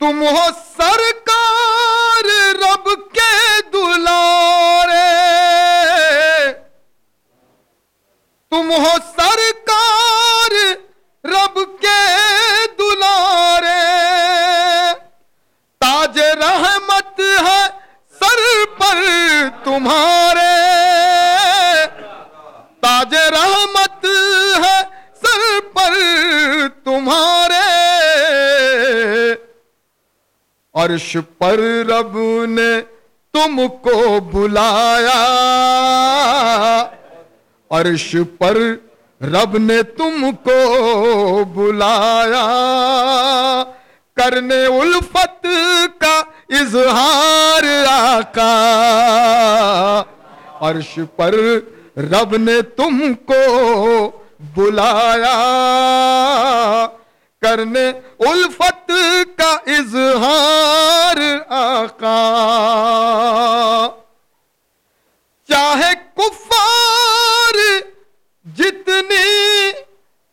तुम हो सरकार रब के दुलारे, तुम हो सरकार रब के दुलारे, ताज रहमत है सर पर तुम्हारे, ताज रहमत है सर पर तुम्हारे। अर्श पर रब ने तुमको बुलाया, अर्श पर रब ने तुमको बुलाया, करने उल्फत का इजहार आका। अर्श पर रब ने तुमको बुलाया, करने उल्फत का इजहार आका। चाहे कुफ्फार जितनी,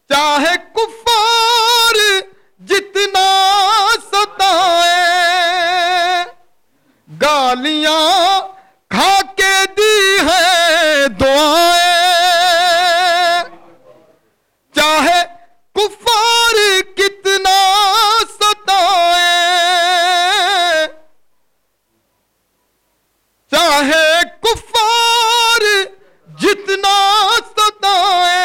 चाहे कुफ्फार जितना सताए, गालियां खा के दी है दुआएं। चाहे कुफ्फार कितना सताए, चाहे कुफ्फार जितना सताए,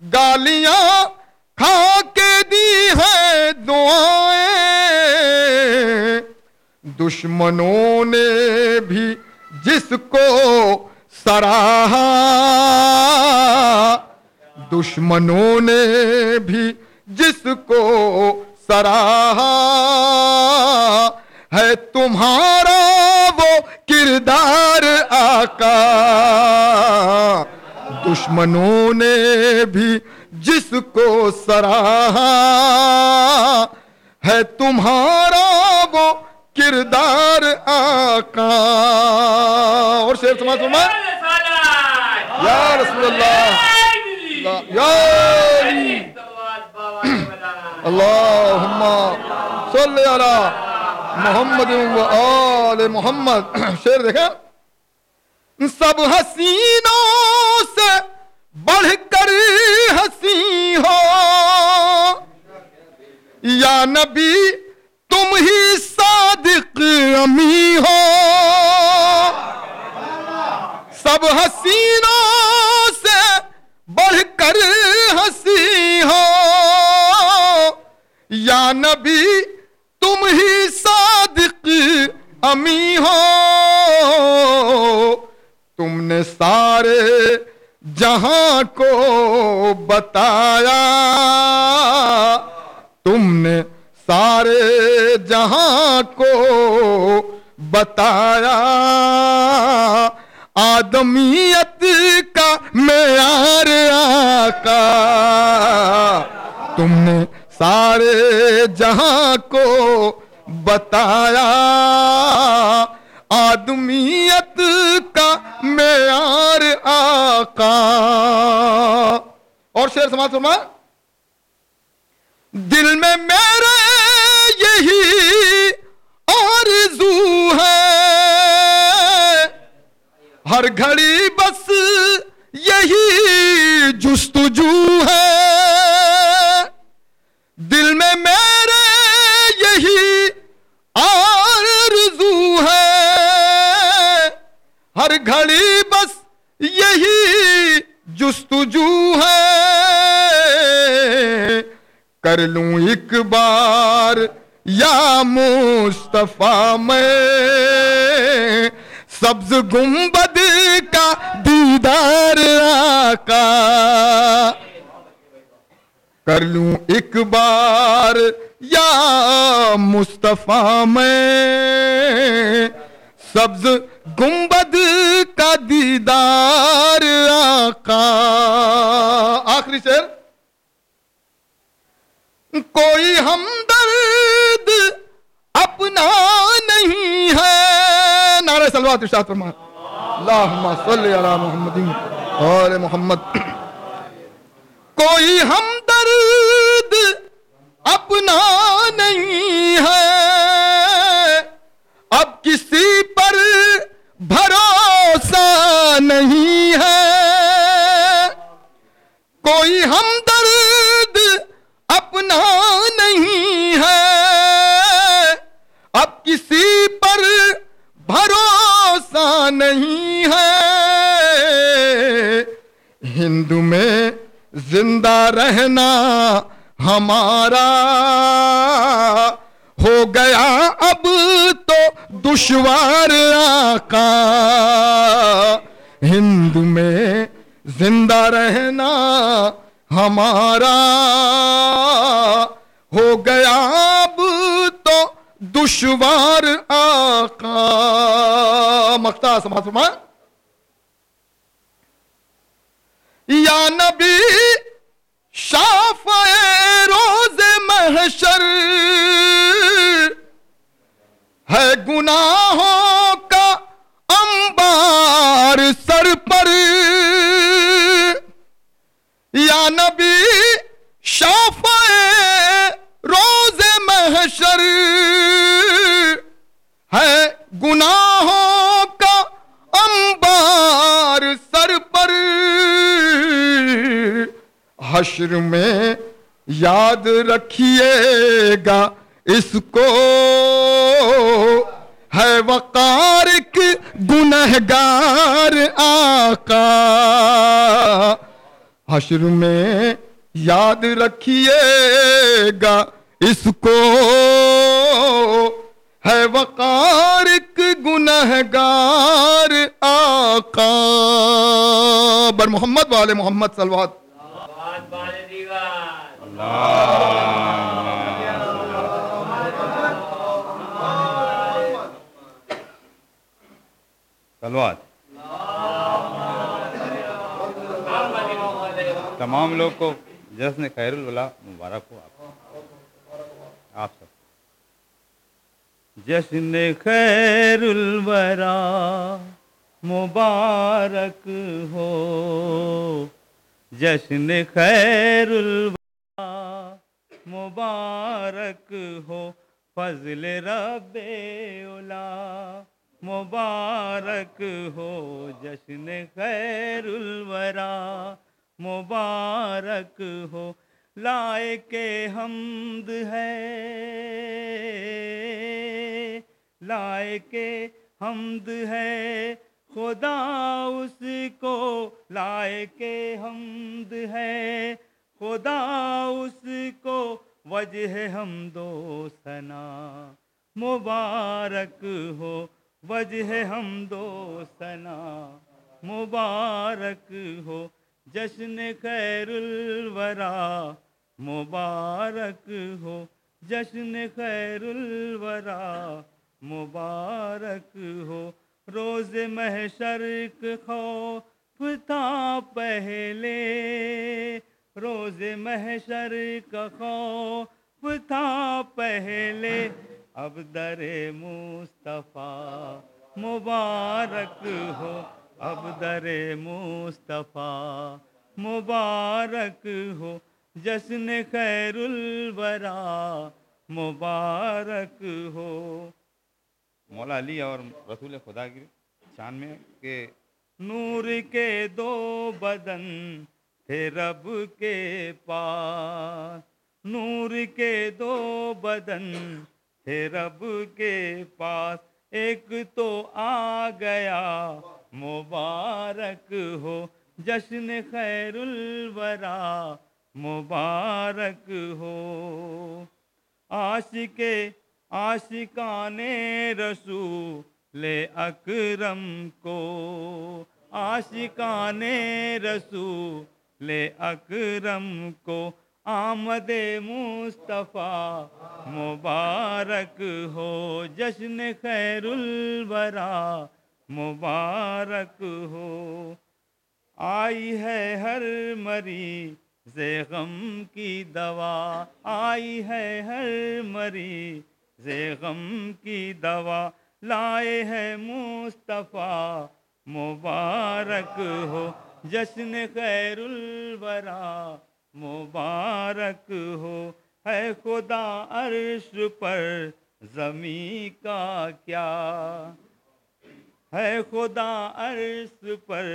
गालियां खा के दी है दुआएं। दुश्मनों ने भी जिसको सराहा, दुश्मनों ने भी जिसको सराहा, है तुम्हारा वो किरदार आका। दुश्मनों ने भी जिसको सराहा, है तुम्हारा वो किरदार आका। और शेर समाज फरमा, या रसूलल्लाह या अल्लाहुम्मा सल्ली अला मोहम्मद व आले मोहम्मद। शेर देखा, सब हसीनों से बढ़कर हसी हो या नबी, तुम ही सादिक अमी हो। सब हसीनों से बढ़कर हंसी हो या नबी, तुम ही सादिक अमी हो। तुमने सारे जहां को बताया, तुमने सारे जहां को बताया, आदमियत का मेयार आका। तुमने सारे जहां को बताया, आदमियत का मेयार आका। और शेर समाज फरमा, दिल में मेरे यही आरज़ू है, हर घड़ी बस यही जुस्तजू है। दिल में मेरे यही आरज़ू है, हर घड़ी बस यही जुस्तजू है। कर लूं एक बार या मुस्तफा मैं सब्ज गुंबद का दीदार आका। कर लूं एक बार या मुस्तफा मैं सब्ज गुंबद का दीदार आका। आखिरी शेर, कोई हमदर्द अपना नहीं है, नारे सलवात इरशाद फरमा, अल्लाहुम्मा सल्ली अला मुहम्मदिन और मोहम्मद। कोई हमदर्द अपना नहीं रहना हमारा हो गया अब तो दुश्वार आका, हिंद में जिंदा रहना हमारा हो गया अब तो दुश्वार आका। मक्ता समाज फरमाए। या नबी शाफ़ए रोज़े महशर, है गुनाहों का अंबार सर पर। या नबी शाफ़ए रोज़े महशर, है गुनाहों का अंबार सर पर। हश्र में याद रखिएगा इसको, है वक़ार की गुनहगार आका। हश्र में याद रखिएगा इसको, है वक़ार की गुनहगार आका। बर मोहम्मद वाले मोहम्मद सलवात। सलवात। तमाम लोग को जश्न खैरुल वला मुबारक हो। आप सब जश्न खैरुल वरा मुबारक हो, जश्न खैरुल वरा मुबारक हो, फज़ल रब्बे उला मुबारक हो, जश्न खैरुल वरा मुबारक हो। लायके हम्द है, लायके हम्द है खुदा उसको, लायके हम्द है खुदा उसको, वजह हमदो सना मुबारक हो, वजह हमदो सना मुबारक हो, जश्न खैरुल वरा मुबारक हो, जश्न खैरुल वरा मुबारक हो। रोज़ महशर खौफ था पहले, रोज़ महशर का खौफ था पहले, अब दरे मुस्तफ़ा मुबारक हो, अब दरे मुस्तफ़ा मुबारक हो, जश्न खैरुल वरा मुबारक हो। मौला अली और रसूल खुदा की शान में के नूर के दो बदन थे रब के पास, नूर के दो बदन थे रब के पास, एक तो आ गया मुबारक हो, जश्न खैरुल वरा मुबारक हो। आशिके आशिकाने रसूले अकरम को, आशिकाने रसूले अकरम को, आमदे मुस्तफ़ा मुबारक हो, जश्न खैरुल वरा मुबारक हो। आई है हर मरीज़े गम की दवा, आई है हर मरीज़े गम की दवा, लाए है मुस्तफ़ा मुबारक हो, जश्न खैरुल वरा मुबारक हो। है खुदा अर्श पर ज़मीं का क्या, है खुदा अर्श पर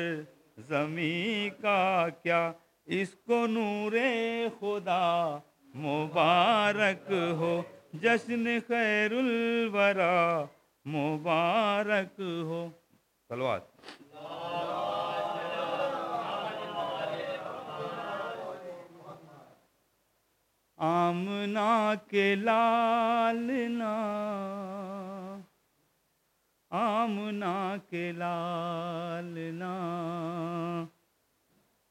ज़मीं का क्या, इसको नूरे खुदा मुबारक हो, जश्न खैरुल वरा मुबारक हो। सलवात। आमना के लालना, आमना के लालना,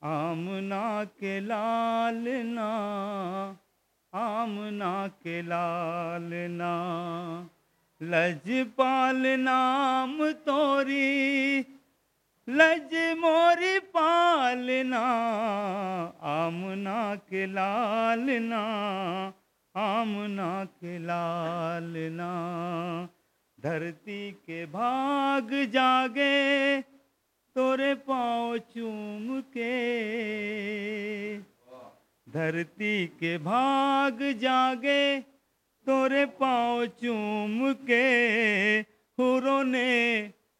आमना के लालना, आमना के लालना। लजपाल नाम तोरी, लज मोरी पालना, आमना के लालना, आमना के लालना। धरती के भाग जागे तोरे पाँव चूम के, धरती के भाग जागे तोरे पाँव चूम के। हुरों ने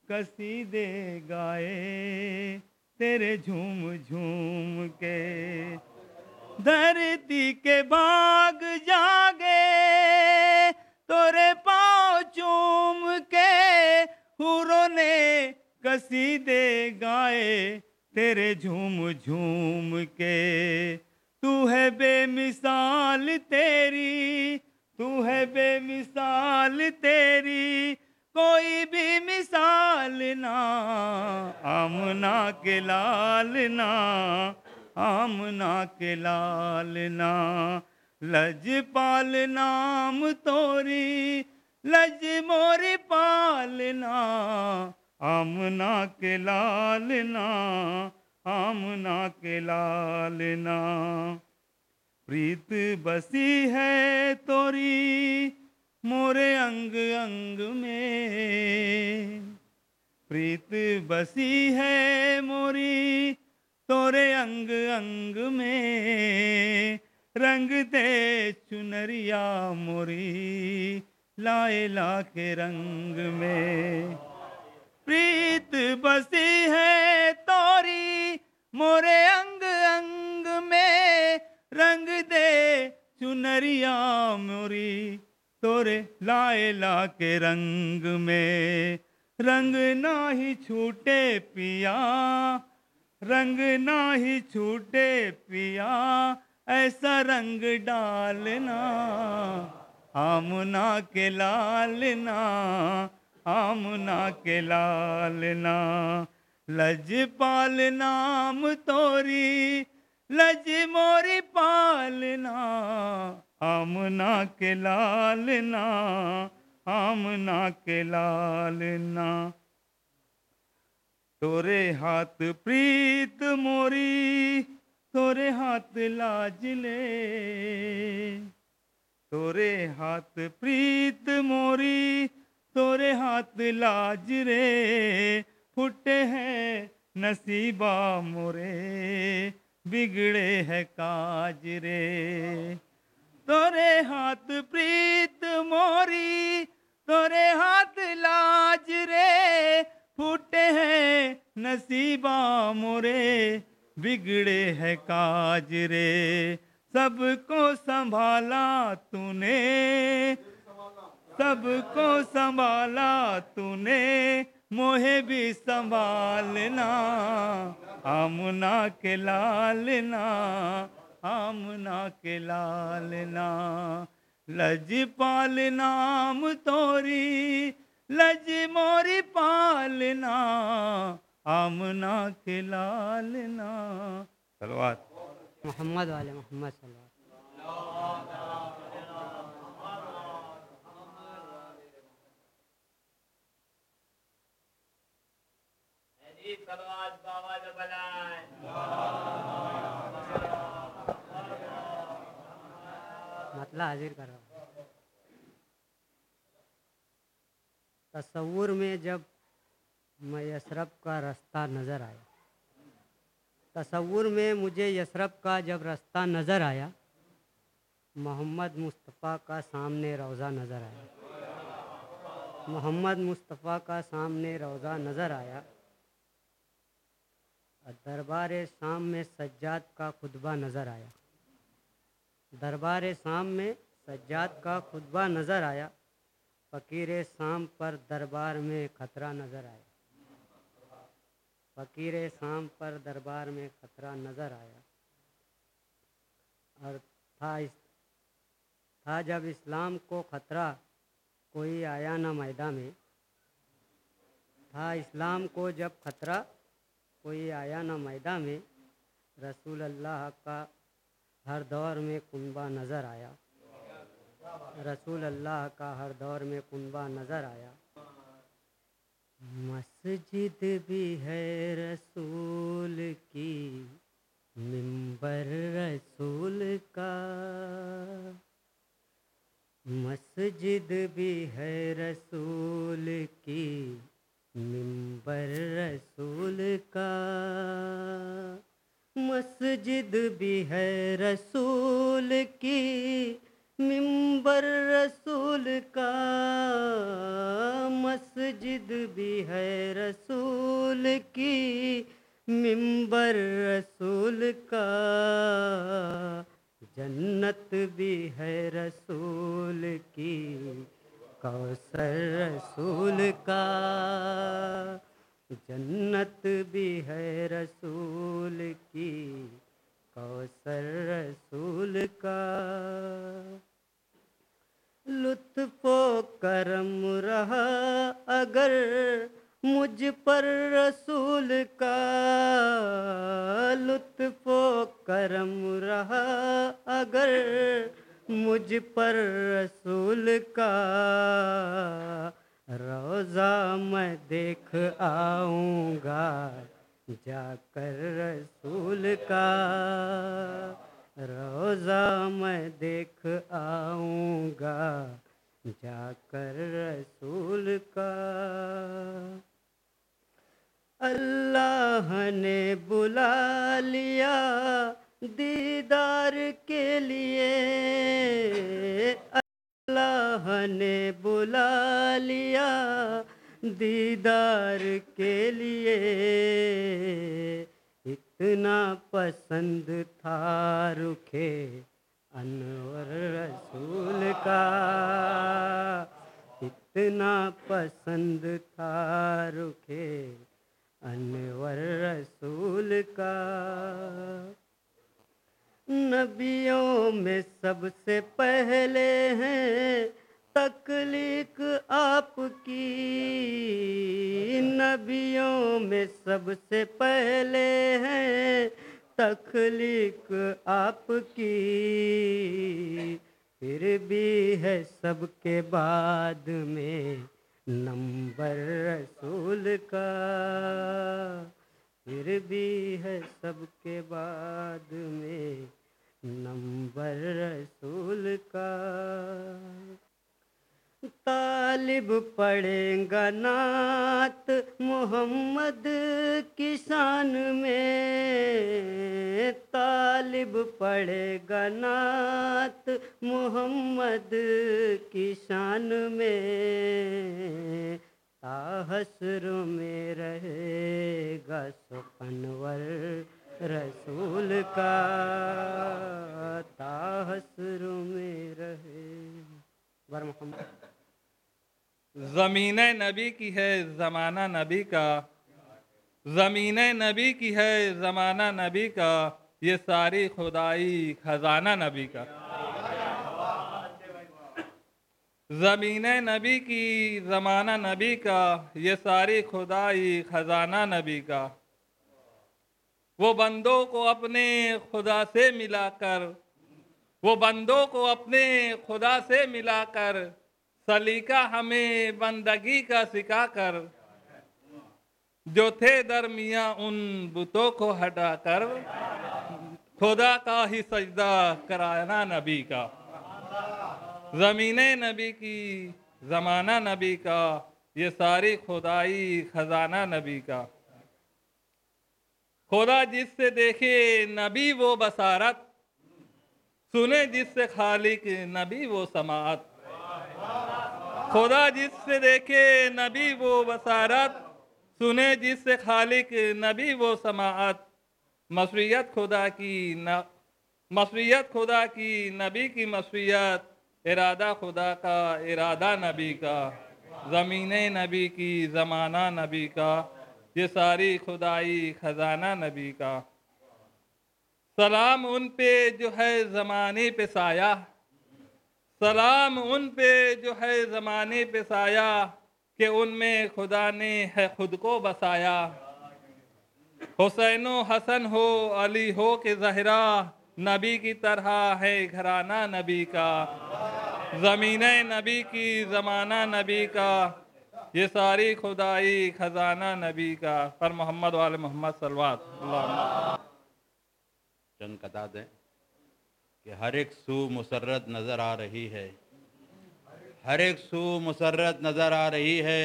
कसीदे गाए तेरे झूम झूम के। धरती के भाग जागे तोरे पाँव चूम के। हुरों ने कसीदे गाए तेरे झूम झूम के। तू है बेमिसाल तेरी, तू है बेमिसाल तेरी, कोई भी मिसाल ना, आमना के लालना, आमना के लालना। लजपाल नाम तोरी, लज मोरी पालना, आमना के लालना, आमना के लालना। प्रीत बसी है तोरी मोरे अंग अंग में, प्रीत बसी है मोरी तोरे अंग अंग में। रंग दे चुनरिया मोरी लाए ला के रंग में। प्रीत बसी है तोरी मोरे अंग अंग में। रंग दे चुनरिया मोरी तोरे लाए ला के रंग में। रंग ना ही छूटे पिया, रंग ना ही छूटे पिया, ऐसा रंग डालना, आमना के लालना, आमना के लालना। लजपाल नाम तोरी, लज मोरी पालना, आमना के लालना, आमना के लालना। तोरे हाथ प्रीत मोरी, तोरे हाथ लाज ले, तोरे हाथ प्रीत मोरी, तोरे हाथ लाज रे। फुटे हैं नसीबा मोरे, बिगड़े है काज रे। तोरे हाथ प्रीत मोरी, तोरे हाथ लाज रे। फूटे हैं नसीबा मोरे, बिगड़े है काज रे। सबको संभाला तूने, सबको संभाला तूने, मोहे भी संभालना, आमना के लालना, आमना के लालना। लजपाल नाम तोरी, लज मोरी पालना, आमना के लालना। सलवात मोहम्मद वाले मोहम्मद सल्लल्लाहु मतलब हाजिर करो। तसव्वुर में जब मैं यसरब का रास्ता नज़र आया, तसव्वुर में मुझे यसरब का जब रास्ता नज़र आया, मोहम्मद मुस्तफ़ा का सामने रोज़ा नज़र आया, मोहम्मद मुस्तफ़ा का सामने रोज़ा नज़र आया। और दरबार शाम में सज्जाद का खुतबा नज़र आया, दरबार शाम में सज्जाद का खुतबा नज़र आया। फ़कीर शाम पर दरबार में खतरा नज़र आया, फ़कीर शाम पर दरबार में खतरा नज़र आया। और था इस था जब इस्लाम को खतरा कोई आया न मैदान में, था इस्लाम को जब खतरा कोई आया न मैदान में, रसूल अल्लाह का हर दौर में कुनबा नज़र आया, रसूल अल्लाह का हर दौर में कुनबा नज़र आया। मस्जिद भी है रसूल की, मिंबर रसूल का, मस्जिद भी है रसूल की, मिंबर रसूल का, मस्जिद भी है रसूल की, मिंबर रसूल का, मस्जिद भी है रसूल की, मिंबर रसूल का, जन्नत भी है रसूल की, कौसर रसूल का, जन्नत भी है रसूल की, कौसर रसूल का, लुत्फ़ो करम रहा अगर मुझ पर रसूल का, लुत्फ़ो करम रहा अगर मुझ पर रसूल का, रोज़ा मैं देख आऊँगा जाकर रसूल का, रोज़ा मैं देख आऊँगा जाकर रसूल का। अल्लाह ने बुला लिया दीदार के लिए, अल्लाह ने बुला लिया दीदार के लिए, इतना पसंद था रुखे अनवर रसूल का, इतना पसंद था रुखे अनवर रसूल का। नबियों में सबसे पहले हैं तकलीक आपकी, नबियों में सबसे पहले हैं तकलीक आपकी, फिर भी है सबके बाद में नंबर रसूल का, फिर भी है सबके बाद में नंबर रसूल का। तालिब पढ़ेगा नात मोहम्मद की शान में, तालिब पढ़ेगा नात मोहम्मद की शान में, ताहसर में रहेगा सुपनवर रसूल का, ताहसर में रहे वर मोहम्मद। ज़मीन नबी की है ज़माना नबी का, ज़मीन नबी की है ज़माना नबी का, ये सारी खुदाई खजाना नबी का। ज़मीन नबी की ज़माना नबी का, ये सारी खुदाई खजाना नबी का। वो बंदों को अपने खुदा से मिलाकर, वो बंदों को अपने खुदा से मिलाकर, सलीका हमें बंदगी का सिखाकर, जो थे दरमिया उन बुतों को हटाकर, खुदा का ही सजदा कराना नबी का। ज़मीन नबी की ज़माना नबी का, ये सारी खुदाई खजाना नबी का। खुदा जिससे देखे नबी वो बसारत, सुने जिससे खालिक नबी वो समाअत। खुदा जिससे देखे नबी वो बसारत, सुने जिससे खालिक नबी वो समाअत। मसरियत खुदा की मसरियत खुदा की नबी की मसरियत, इरादा खुदा का इरादा नबी का। ज़मीन नबी की ज़माना नबी का, ये सारी खुदाई खजाना नबी का। सलाम उन पे जो है ज़माने पे साया, सलाम उन पे जो है ज़माने पे साया, कि उनमें खुदा ने है खुद को बसाया। हुसैनो हसन हो, अली हो कि ज़हरा, नबी की तरह है घराना नबी का। ज़मीन नबी की, ज़माना नबी का, ये सारी खुदाई खजाना नबी का। पर मोहम्मद वाले मोहम्मद सल्लल्लाहु। चंद कता दें कि हर एक सू मुसर्रत नज़र आ रही है, हर एक सू मुसर्रत नज़र आ रही है,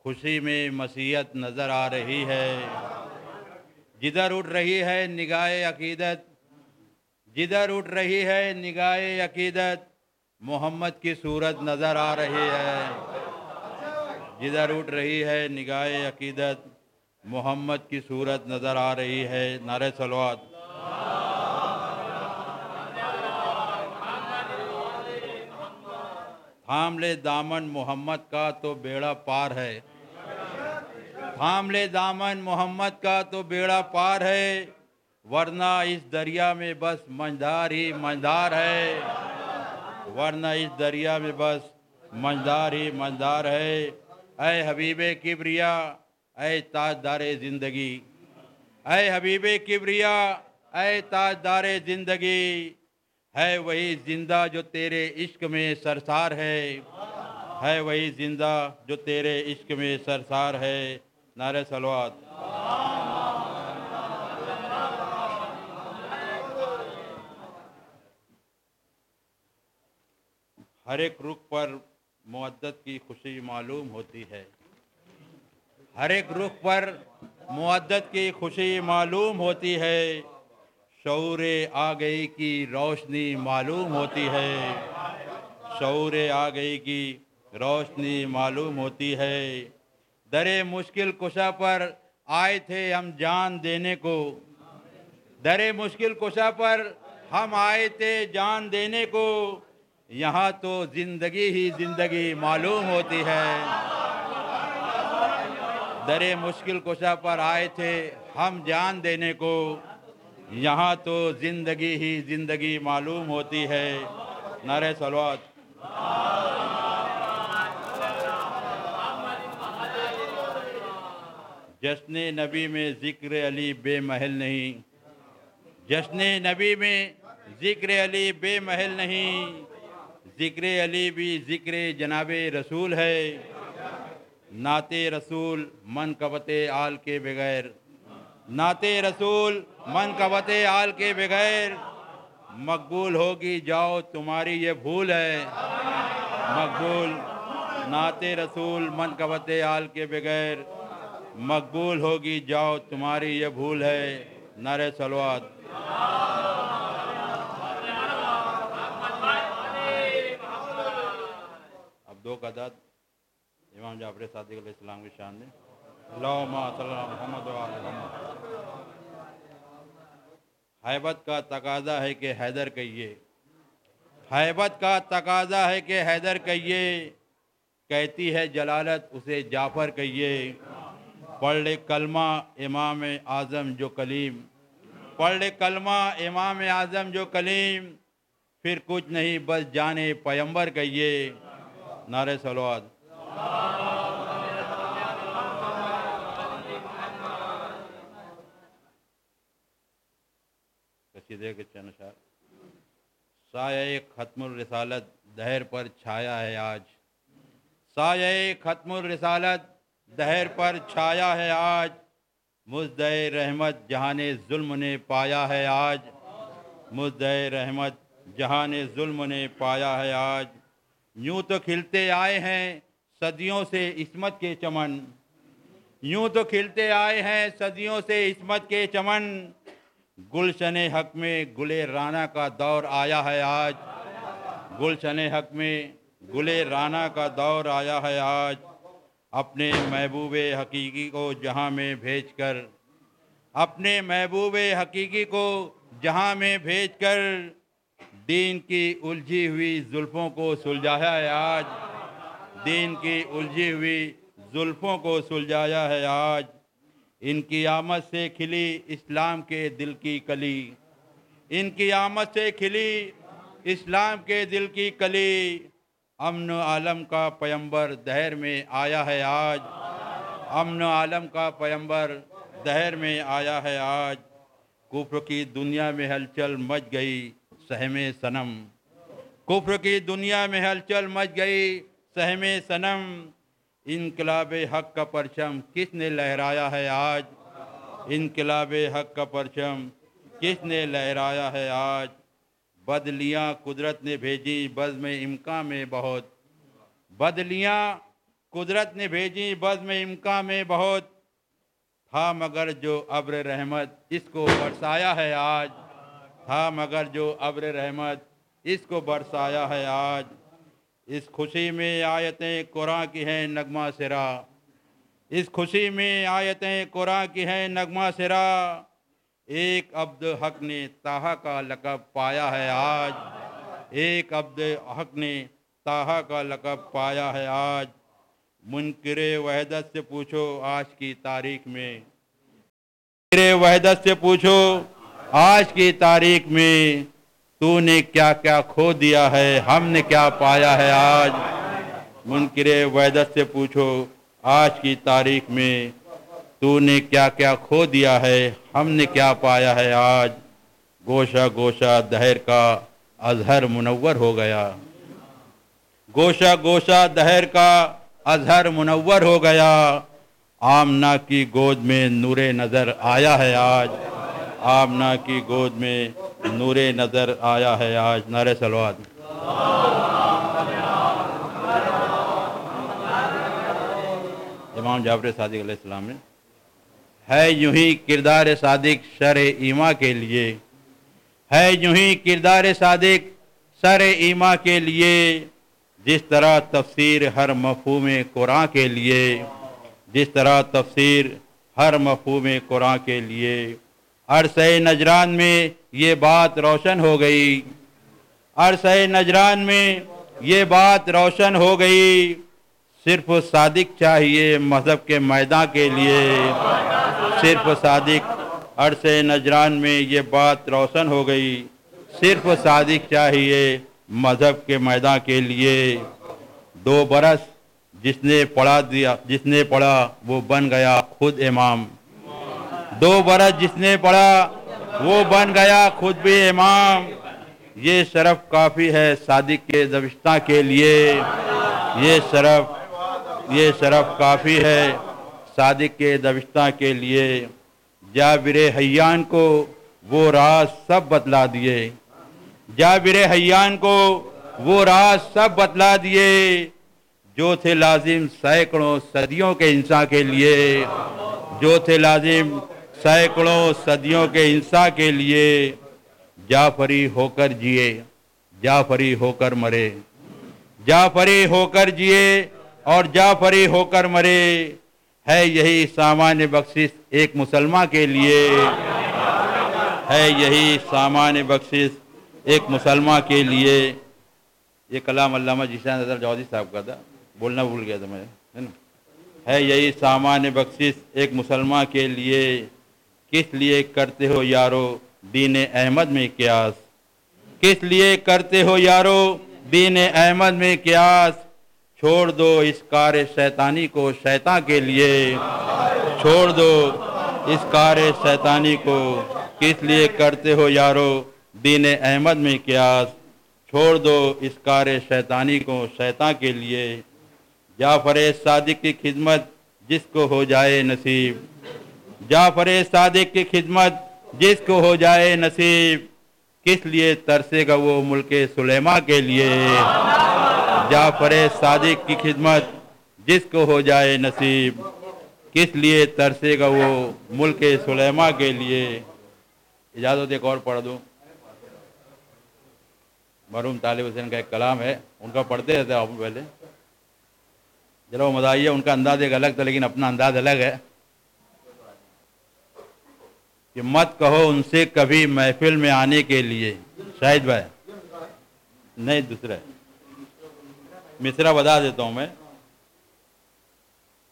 खुशी में मसीहत नज़र आ रही है। जिधर उठ रही है निगाहे अकीदत, जिधर उठ रही है निगाहे अकीदत, मोहम्मद की सूरत नज़र आ रही है। जिधर उठ रही है निगाहे अकीदत, मोहम्मद की सूरत नज़र आ रही है। नारे सलवात। थाम ले दामन मोहम्मद का तो बेड़ा पार है, थाम ले दामन मोहम्मद का तो बेड़ा पार है, वरना इस दरिया में बस मझधार ही मझधार है, वरना इस दरिया में बस मझधार ही मझधार है। ऐ हबीबे किबरिया, ऐ ताजदारे ज़िंदगी, ऐ हबीबे किबरिया, ऐ ताजदारे ज़िंदगी, है वही जिंदा जो तेरे इश्क में सरसार है वही जिंदा जो तेरे इश्क में सरसार है। नारे सलवात। हर एक रुख पर मुअद्दत की खुशी मालूम होती है, हर एक रुख पर मुअद्दत की खुशी मालूम होती है, शऊरे आ गई की रोशनी मालूम होती है, शऊरे आ गई की रोशनी मालूम होती है। दरे मुश्किल कुशा पर आए थे हम जान देने को, दरे मुश्किल कुशा पर हम आए थे जान देने को, यहाँ तो जिंदगी ही जिंदगी मालूम होती है। दरे मुश्किल कुशा पर आए थे हम जान देने को, यहाँ तो जिंदगी ही जिंदगी मालूम होती है। नारे सलवात। जश्न नबी में जिक्र अली बेमहल नहीं, जश्न नबी में जिक्र अली बेमहल नहीं, जिक्र अली भी जिक्र जनाबे रसूल है, नाते रसूल मन कवते आल के बगैर, नाते रसूल मन कवते आल के बगैर, मकबूल होगी जाओ तुम्हारी ये भूल है, मकबूल नाते रसूल मन कवते आल के बगैर, मकबूल होगी जाओ तुम्हारी ये भूल है। नारे सलवात। अब दो कदात इमाम जाफर सादिक अलैहिस्सलाम की शान में। अल्लाहुम्मा सल्ली अला मुहम्मद व आले मुहम्मद। हैबत का तकाजा है कि हैदर कहिए, हैबत का तकाजा है कि हैदर कहिए, कहती है जलालत उसे जाफर कहिए, पढ़ ले कलमा इमाम आज़म जो कलीम, पढ़ ले कलमा इमाम आज़म जो कलीम, फिर कुछ नहीं बस जाने पैगंबर कहिए। नारे सलवात। कसीदे के चनशार। साये खत्मुर रिसालत दहर पर छाया है आज, साये खत्मुर रिसालत दहर पर छाया है आज, मुज़्दए रहमत जहाने जुल्म ने पाया है आज, मुज़्दए रहमत जहाने जुल्म ने पाया है आज। यूं तो खिलते आए हैं सदियों से इस्मत के चमन, यूं तो खिलते आए हैं सदियों से इस्मत के चमन, गुलशने हक में गुले राना का दौर आया है आज, गुलशने हक में गुले राना का दौर आया है आज। अपने महबूबे हकीकी को जहां में भेजकर, अपने महबूबे हकीकी को जहां में भेजकर, दीन की उलझी हुई जुल्फ़ों को सुलझाया है आज, दीन की उलझी हुई जुल्फ़ों को सुलझाया है आज। इनकी आमद से खिली इस्लाम के दिल की कली, इनकी आमद से खिली इस्लाम के दिल की कली, अमन आलम का पैगंबर दहर में आया है आज। अमन आलम का पैगंबर दहर में आया है आज। कुफ्र की दुनिया में हलचल मच गई सहमे सनम। कुफ्र की दुनिया में हलचल मच गई सहमे सनम। इनकलाब हक का परचम किसने लहराया है आज। इनकलाब हक का परचम किसने लहराया है आज। बदलियाँ कुदरत ने भेजी बज़्म इम्का में बहुत। बदलियाँ कुदरत ने भेजी बज़्म इम्का में बहुत। था मगर जो अब्र रहमत इसको बरसाया है आज। था मगर जो अब्र रहमत इसको बरसाया है आज। इस खुशी में आयतें कुरान की हैं नगमा सिरा। इस खुशी में आयतें कुरान की हैं नगमा सिरा। एक अब्द हक ने ताहा का लक़ब पाया है आज। एक अब्द हक ने ताहा का लक़ब पाया है आज। मुनकिरे वहदत से पूछो आज की तारीख में। मुनकिरे वहदत से पूछो आज की तारीख में। तूने क्या क्या खो दिया है हमने क्या पाया है आज। मुनकिरे वहदत से पूछो आज की तारीख में। तूने क्या क्या खो दिया है हमने क्या पाया है आज। गोशा गोशा दहर का अजहर मुनव्वर हो गया। गोशा गोशा दहर का अजहर मुनव्वर हो गया। आमना की गोद में नूरे नज़र आया है आज। आमना की गोद में नूरे नज़र आया है आज। नारे सलवात। इमाम जाफर सादिक अलैहिस्सलाम ने है यूं ही किरदार सादिक शर ईमा के लिए। है यूं ही किरदार सादिक शर ईमा के लिए। जिस तरह तफसीर हर मफ़हूम कुरान के लिए। जिस तरह तफसीर हर मफ़हूम कुरान के लिए। अरसे नजरान में ये बात रोशन हो गई। अरसे नजरान में ये बात रोशन हो गई। सिर्फ सादिक चाहिए मज़हब के मैदान के लिए। सिर्फ सादिक अरसे नजरान में ये बात रोशन हो गई। सिर्फ सादिक चाहिए मज़हब के मैदान के लिए। 2 बरस जिसने पढ़ा वो बन गया खुद इमाम। 2 बरस जिसने पढ़ा वो बन गया खुद भी इमाम। ये शरफ काफ़ी है सादिक के दबिश्ता के लिए। ये शरफ काफ़ी है सादिक के दबिश्ता के लिए। जाबिर हय्यान को वो राज सब बतला दिए। जाबिर हय्यान को वो राज सब बतला दिए। जो थे लाजिम सैकड़ों सदियों के इंसान के लिए। जो थे लाजिम सैकड़ों सदियों के इंसान के लिए। जाफरी होकर जिए जाफरी होकर मरे। जाफरी होकर जिए और जाफरी होकर मरे। है यही सामान्य बख्शिश एक मुसलमान के लिए। है यही सामान्य बख्शिश एक मुसलमान के लिए। ये कलाम अल्लामा जीशान नज़र जौहरी साहब का था, बोलना भूल गया था मैं, है ना। है यही सामान्य बख्शिश एक मुसलमान के लिए। किस लिए करते हो यारो दीन अहमद में क़यास। किस लिए करते हो यारो दीन अहमद में क़यास। छोड़ दो इस कार शैतानी को शैतान के लिए। छोड़ दो इस कार शैतानी को। किस लिए करते हो यारो दीन अहमद में क़यास। छोड़ दो इस कार शैतानी को शैतान के लिए। जाफर सादिक की खिदमत जिसको हो जाए नसीब। जाफर सादिक की खिदमत जिसको हो जाए नसीब। किस लिए तरसेगा वो मुल्के सुलेमा के लिए। जाफर सादिक की खिदमत जिसको हो जाए नसीब। किस लिए तरसेगा वो मुल्के सुलेमा के लिए। इजाज़त एक और पढ़ दूँ। मरहूम तालिब हुसैन का एक कलाम है, उनका पढ़ते रहते आप पहले। जरा मज़ा आइए, उनका अंदाज़ एक अलग था लेकिन अपना अंदाज अलग है। कि मत कहो उनसे कभी महफिल में आने के लिए। शाहिद भाई नहीं, दूसरा मिसरा बता देता हूँ मैं।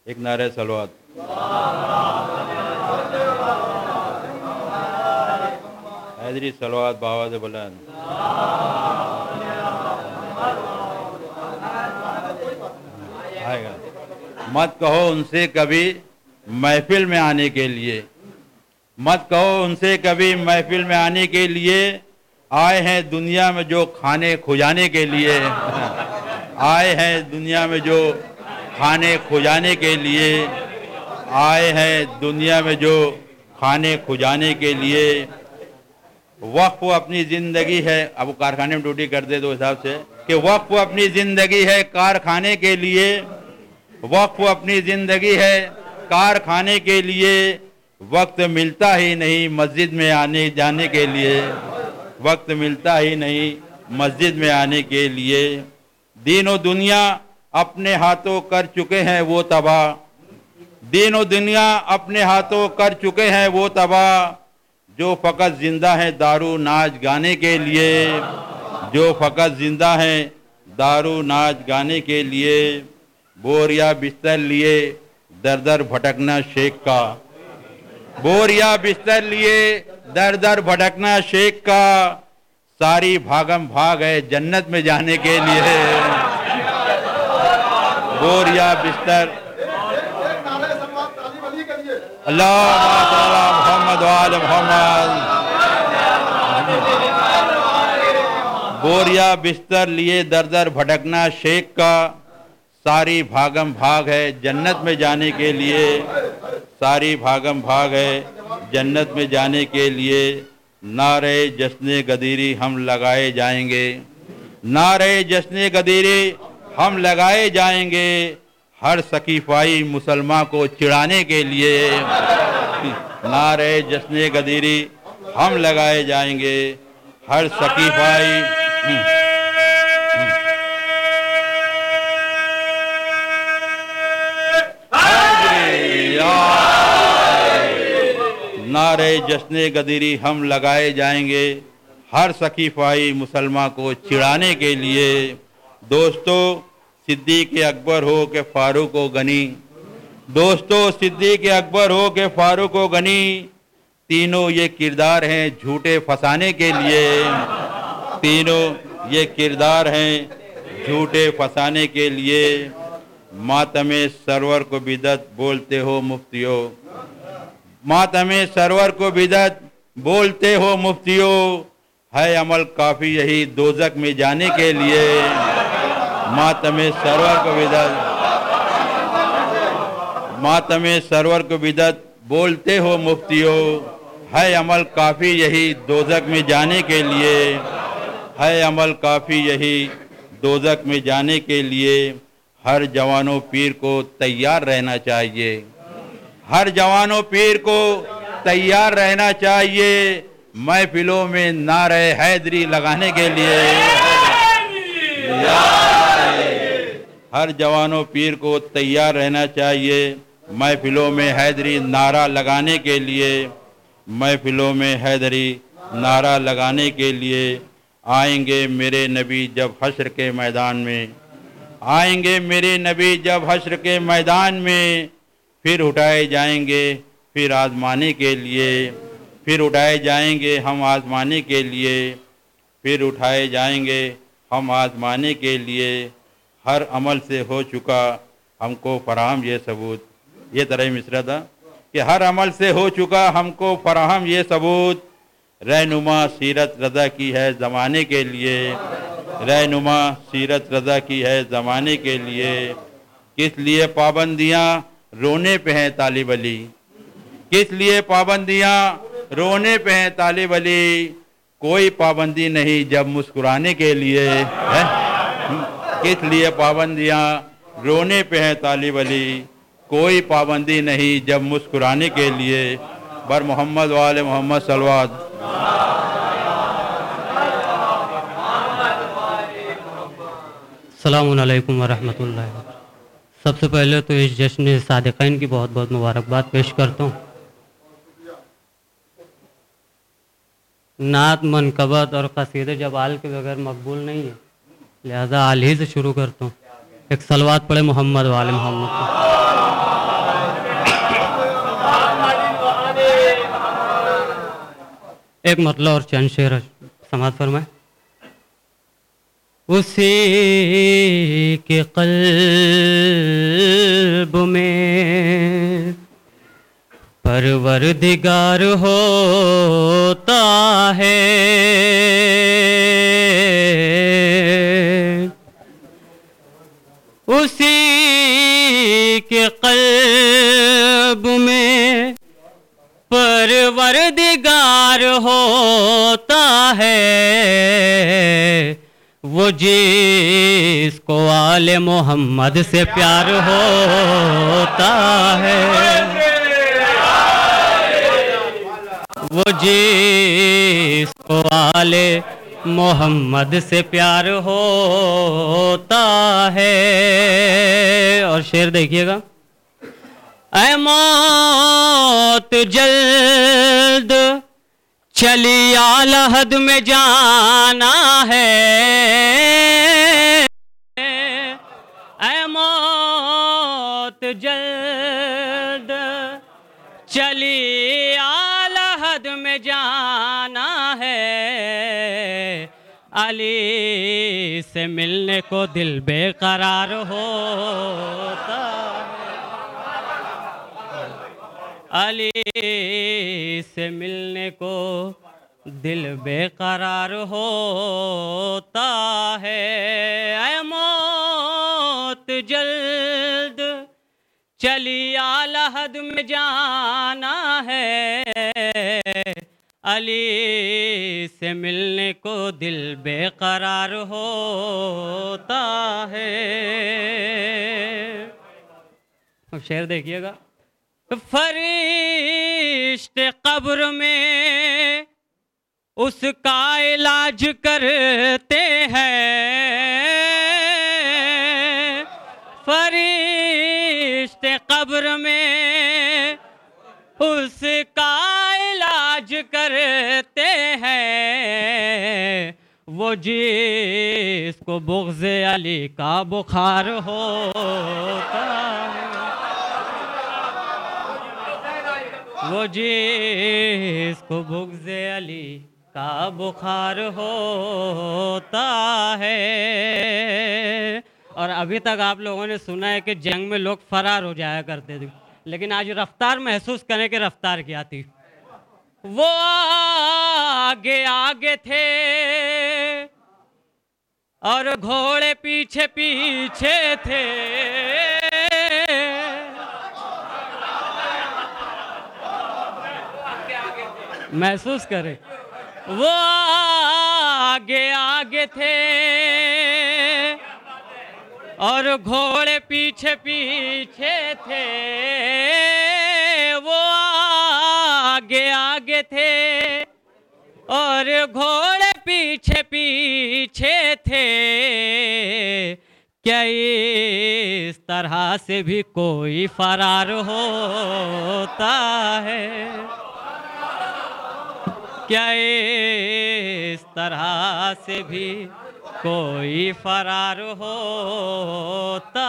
एक नारे सलवात। हैदरी सलवात बावाज़ बुलंद। मत कहो उनसे कभी महफिल में आने के लिए, मत कहो उनसे कभी महफिल में आने के लिए। आए हैं दुनिया में जो खाने खुजाने के लिए, आए हैं दुनिया में जो खाने खुजाने के लिए, आए हैं दुनिया में जो खाने खुजाने के लिए। वक्फ अपनी ज़िंदगी है, अब कारखाने में ड्यूटी करते तो हिसाब से कि वक्फ अपनी ज़िंदगी है कारखाने के लिए, वक्फ अपनी ज़िंदगी है कारखाने के लिए। वक्त मिलता ही नहीं मस्जिद में आने जाने के लिए, वक्त मिलता ही नहीं मस्जिद में आने के लिए। दीन दुनिया अपने हाथों कर चुके हैं वो तबाह, दीन दुनिया अपने हाथों कर चुके हैं वो तबाह। जो फ़कत जिंदा है दारू नाच गाने के लिए, जो फ़कत जिंदा है दारू नाच गाने के लिए। बोरिया बिस्तर लिए दर दर भटकना शेख का, बोरिया बिस्तर लिए दर दर भटकना शेख का। सारी भागम भाग है जन्नत में जाने के लिए। बोरिया बिस्तर अल्लाह मोहम्मद वाले मोहम्मद। बोरिया बिस्तर लिए दर दर भटकना शेख का। सारी भागम भाग है जन्नत में जाने के लिए, सारी भागम भाग है जन्नत में जाने के लिए। नारे जश्न गदीरी हम लगाए जाएंगे, नारे जश्न गदीरी हम लगाए जाएंगे। हर सकीफाई मुसलमान को चिढ़ाने के लिए नारे जश्न गदीरी हम लगाए जाएंगे। हर सकीफाई नारे जश्न गदीरी हम लगाए जाएंगे। हर सकीफाई मुसलमान को चिढ़ाने के लिए। दोस्तों सिद्दीक अकबर हो के फारूक व गनी, दोस्तों सिद्दीक अकबर हो के फारूक व गनी। तीनों ये किरदार हैं झूठे फंसाने के लिए, तीनों ये किरदार हैं झूठे फंसाने के लिए। मातमे सरवर को बिदत बोलते हो मुफ्तियों, मातमे सरवर को बिदत बोलते हो मुफ्तियों। है अमल काफ़ी यही दोजक में जाने के लिए। मातमे सरवर को बिदत, मातमे सरवर को बिदत बोलते हो मुफ्तियों। है अमल काफ़ी यही दोजक में जाने के लिए, है अमल काफ़ी यही दोजक में जाने के लिए। हर जवानों पीर को तैयार रहना चाहिए, हर जवानों पीर को तैयार रहना चाहिए। महफिलों में नारे हैदरी लगाने के लिए, हर जवानों पीर को तैयार रहना चाहिए। महफिलों में हैदरी नारा लगाने के लिए, महफिलों में हैदरी नारा लगाने के लिए। आएंगे मेरे नबी जब हश्र के मैदान में, आएंगे मेरे नबी जब हश्र के मैदान में। फिर उठाए जाएंगे फिर आजमाने के लिए, फिर उठाए जाएंगे हम आजमाने के लिए, फिर उठाए जाएंगे हम आजमाने के लिए। हर अमल से हो चुका हमको फराहम ये सबूत, ये तरह मिसरा था कि हर अमल से हो चुका हमको फराहम ये सबूत। रहनुमा सीरत रज़ा की है ज़माने के लिए, रहनुमा सीरत रज़ा की है ज़माने के लिए। किस लिए पाबंदियाँ रोने पे हैं तालिब अली, किस लिए पाबंदियाँ रोने पे हैं तालिब अली। कोई पाबंदी नहीं जब मुस्कुराने के लिए है। किस लिए पाबंदियाँ रोने पे हैं तालिब अली, कोई पाबंदी नहीं जब मुस्कुराने के लिए। बर मोहम्मद वाले मोहम्मद सलवात। अस्सलामु अलैकुम वरहमतुल्लाहि वबरकातुहू। सबसे पहले तो इस जश्न सादिक़ीन की बहुत बहुत मुबारकबाद पेश करता हूँ। नात मनकबत और कसीदे जब आल के बगैर मकबूल नहीं है, लिहाजा आल ही से शुरू करता हूँ। एक सलवात पढ़े मोहम्मद वाले मोहम्मद को। एक मतलब और चंद शेर समाज फरमाए। उसी के क़ल्ब में परवरदिगार होता है। उसी के क़ल्ब में परवरदिगार होता है। वो जिसको आले मोहम्मद से प्यार होता है, वो जिसको आले मोहम्मद से प्यार होता है। और शेर देखिएगा, ऐ मौत जल्द चली आला हद में जाना है। ऐ मौत जल्द चली आला हद में जाना है। अली से मिलने को दिल बेकरार होता है। अली से मिलने को दिल बेकरार होता है। ऐ मौत जल्द चली आला हद में जाना है। अली से मिलने को दिल बेकरार होता है। अब शेर देखिएगा, फरिश्ते कब्र में उसका इलाज करते हैं। फरिश्ते कब्र में उसका इलाज करते हैं। वो जिसको बुग़्ज़ अली का बुखार होता है, वो जिसको बुग़्ज़ अली का बुखार होता है। और अभी तक आप लोगों ने सुना है कि जंग में लोग फरार हो जाया करते थे, लेकिन आज रफ्तार महसूस करें कि रफ्तार क्या थी। वो आगे आगे थे और घोड़े पीछे पीछे थे। महसूस करें, वो आगे आगे थे और घोड़े पीछे पीछे थे। वो आगे आगे थे और घोड़े पीछे पीछे थे। क्या इस तरह से भी कोई फरार होता है? क्या इस तरह से भी कोई फरार होता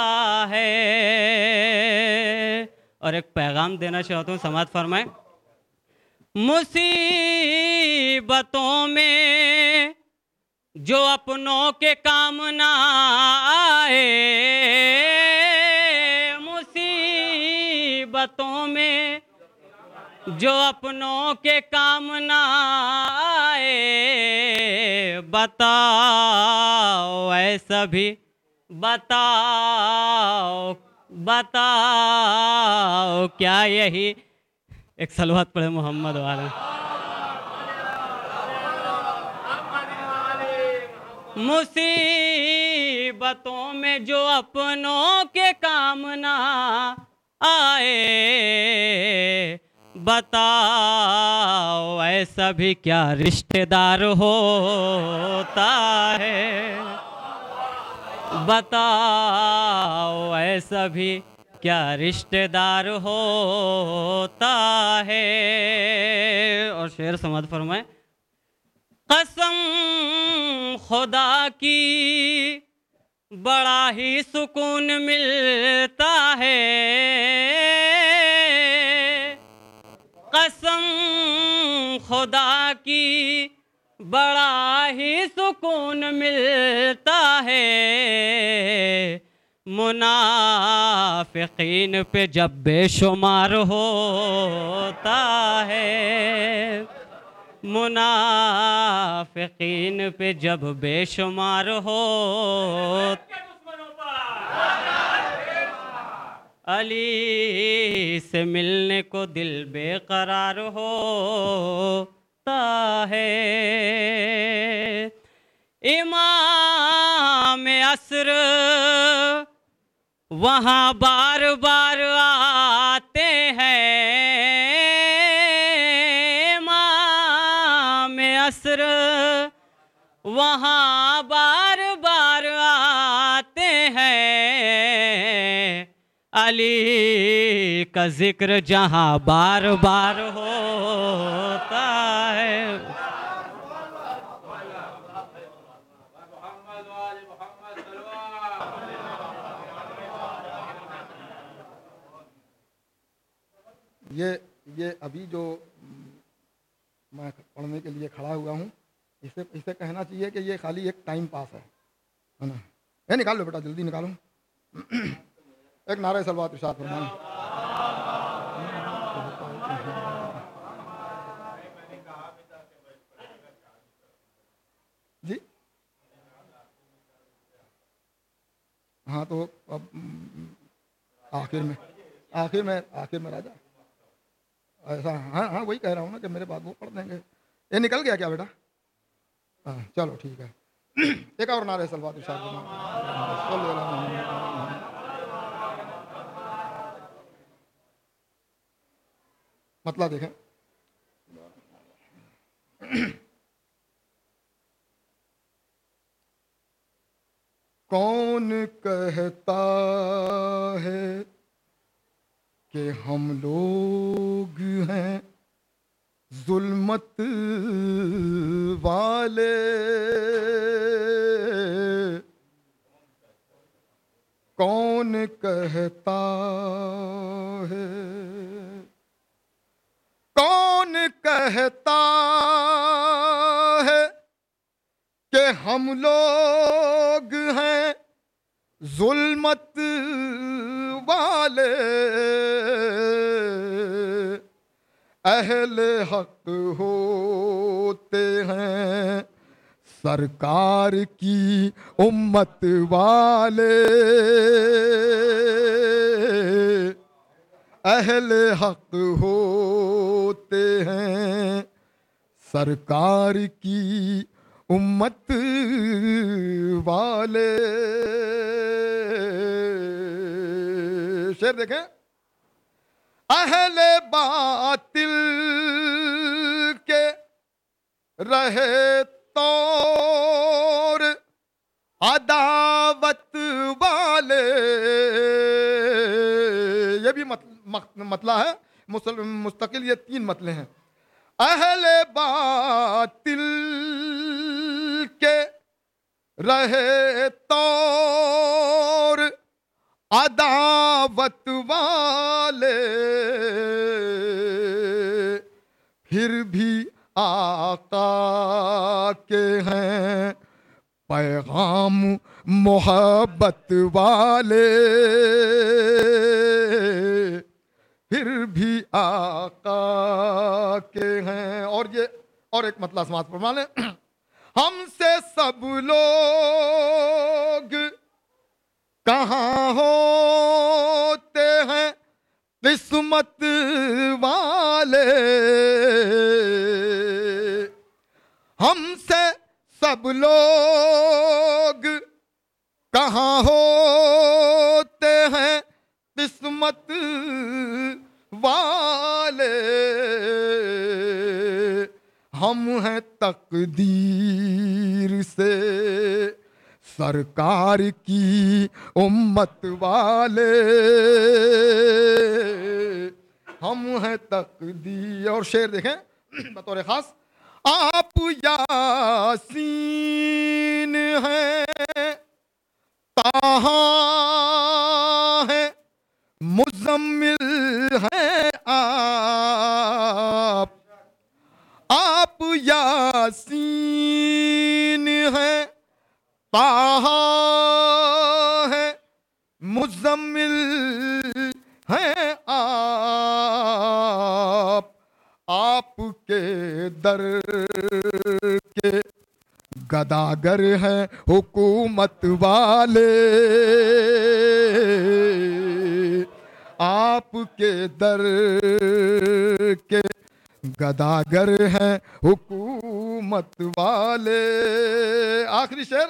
है? और एक पैगाम देना चाहता हूँ, समाअत फरमाएं। मुसीबतों में जो अपनों के काम ना आए, मुसीबतों में जो अपनों के काम ना आए, बताओ ऐसा भी बताओ, बताओ क्या यही, एक सलवात पढ़े मोहम्मद वाला। मुसीबतों में जो अपनों के काम ना आए, बताओ ऐसा भी क्या रिश्तेदार होता है? बताओ ऐसा भी क्या रिश्तेदार होता है? और शेर समाअत फरमाए। कसम खुदा की बड़ा ही सुकून मिलता है। कसम खुदा की बड़ा ही सुकून मिलता है मुनाफिकीन पे जब बेशुमार होता है, मुनाफिकीन पे जब बेशुमार हो। अली से मिलने को दिल बेकरार होता है। इमाम असर वहाँ बार बार आते हैं, इमाम असर वहाँ बार बार आते हैं। अली का जिक्र जहाँ बार बार होता है। ये अभी जो मैं पढ़ने के लिए खड़ा हुआ हूँ, इसे कहना चाहिए कि ये खाली एक टाइम पास है ना। ये निकाल लो बेटा, जल्दी निकालो। एक नारे सलवात इरशाद फरमाएं। जी हाँ, तो अब आखिर में राजा ऐसा, हाँ वही कह रहा हूँ ना कि मेरे बाद वो पढ़ देंगे। ये निकल गया क्या बेटा? हाँ चलो ठीक है। एक और नारे सलवात इरशाद मतलब देखें। कौन कहता है कि हम लोग हैं जुल्मत वाले, कौन कहता है, कौन कहता है कि हम लोग हैं जुल्मत वाले, अहले हक होते हैं सरकार की उम्मत वाले, अहले हक होते हैं सरकार की उम्मत वाले। शेर देखें। अहले बातिल के रहे तौर अदावत वाले, ये भी मतला है मुस्तकिल, ये तीन मतले हैं। अहले बातिल के रहे तौर अदावत वाले, फिर भी आका के हैं पैगाम मोहब्बत वाले, फिर भी आका के हैं। और एक मतलब समाज प्रमाण है। हमसे सब लोग कहाँ होते हैं किस्मत वाले, हमसे सब लोग कहाँ होते हैं किस्मत वाले, हम हैं तकदीर से सरकार की उम्मत वाले, हम हैं तकदीर। और शेर देखें बतौर खास। आप यासीन हैं ताहा है मुज़म्मिल हैं आप यासीन ताहा है मुज़म्मिल हैं आपके दर के गदागर हैं हुकूमत वाले, आपके दर के गदागर हैं हुकूमत वाले। आखिरी शेर,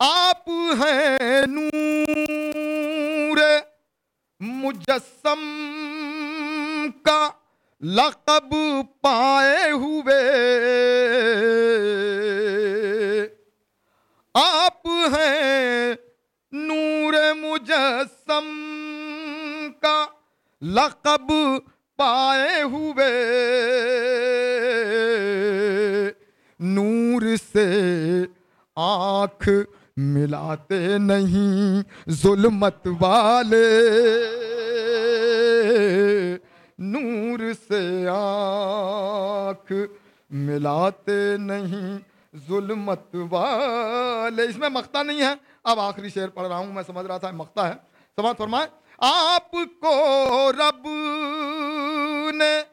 आप हैं नूर मुजस्सम का लक़ब पाए हुए, आप हैं नूर मुजस्सम का लक़ब पाए हुए, नूर से आँख मिलाते नहीं जुल्मत वाले, नूर से आँख मिलाते नहीं जुल्मत वाले। इसमें मक्ता नहीं है, अब आखिरी शेर पढ़ रहा हूं, मैं समझ रहा था मक्ता है। समाज फरमाए, आपको रब ने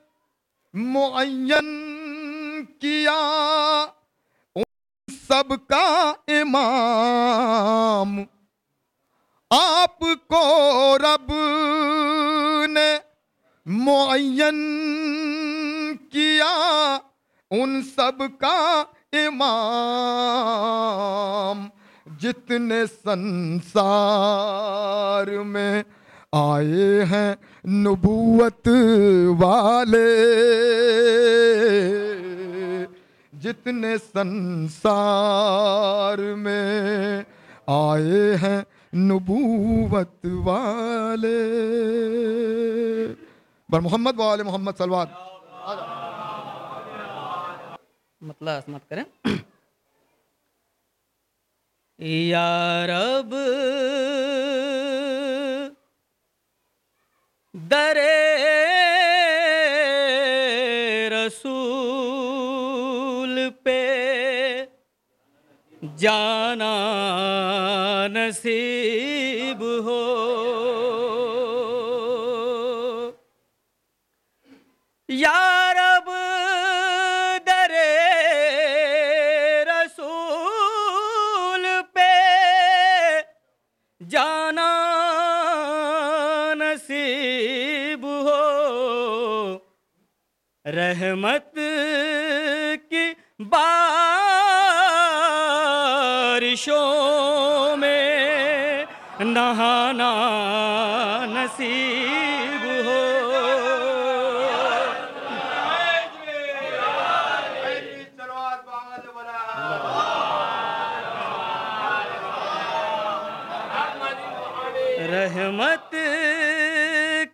मुअय्यन किया सबका इमाम, आपको रब ने मुअय्यन किया उन सब का इमाम, जितने संसार में आए हैं नबूवत वाले, जितने संसार में आए हैं नबूवत वाले। बर मोहम्मद वाले मोहम्मद सलवात। मतलब मत करें। या रब दरे रसूल पे जाना नसीब हो, या रब दरे रसूल पे जाना नसीब हो, रहमत की बारिशों में नहाना नसीब हो। रहमत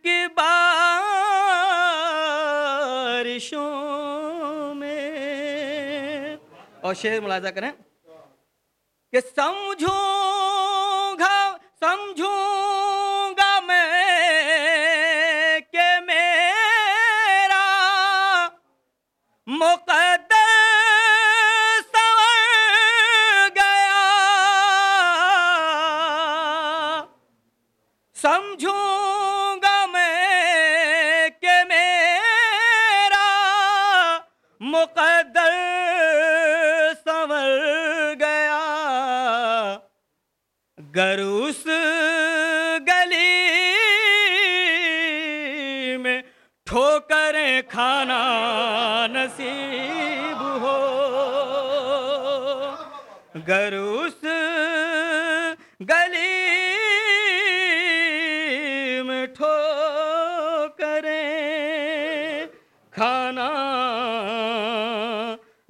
की बारिशों में। और शेर मुलाजा करें कि समझूंगा मैं कि मेरा मुक़द्दर संवर गया, समझूंगा मैं कि मेरा मुक़द्दर संवर गया, गर उस गली में ठोकरें खाना नसीब हो, गर उस गली में ठोकरें खाना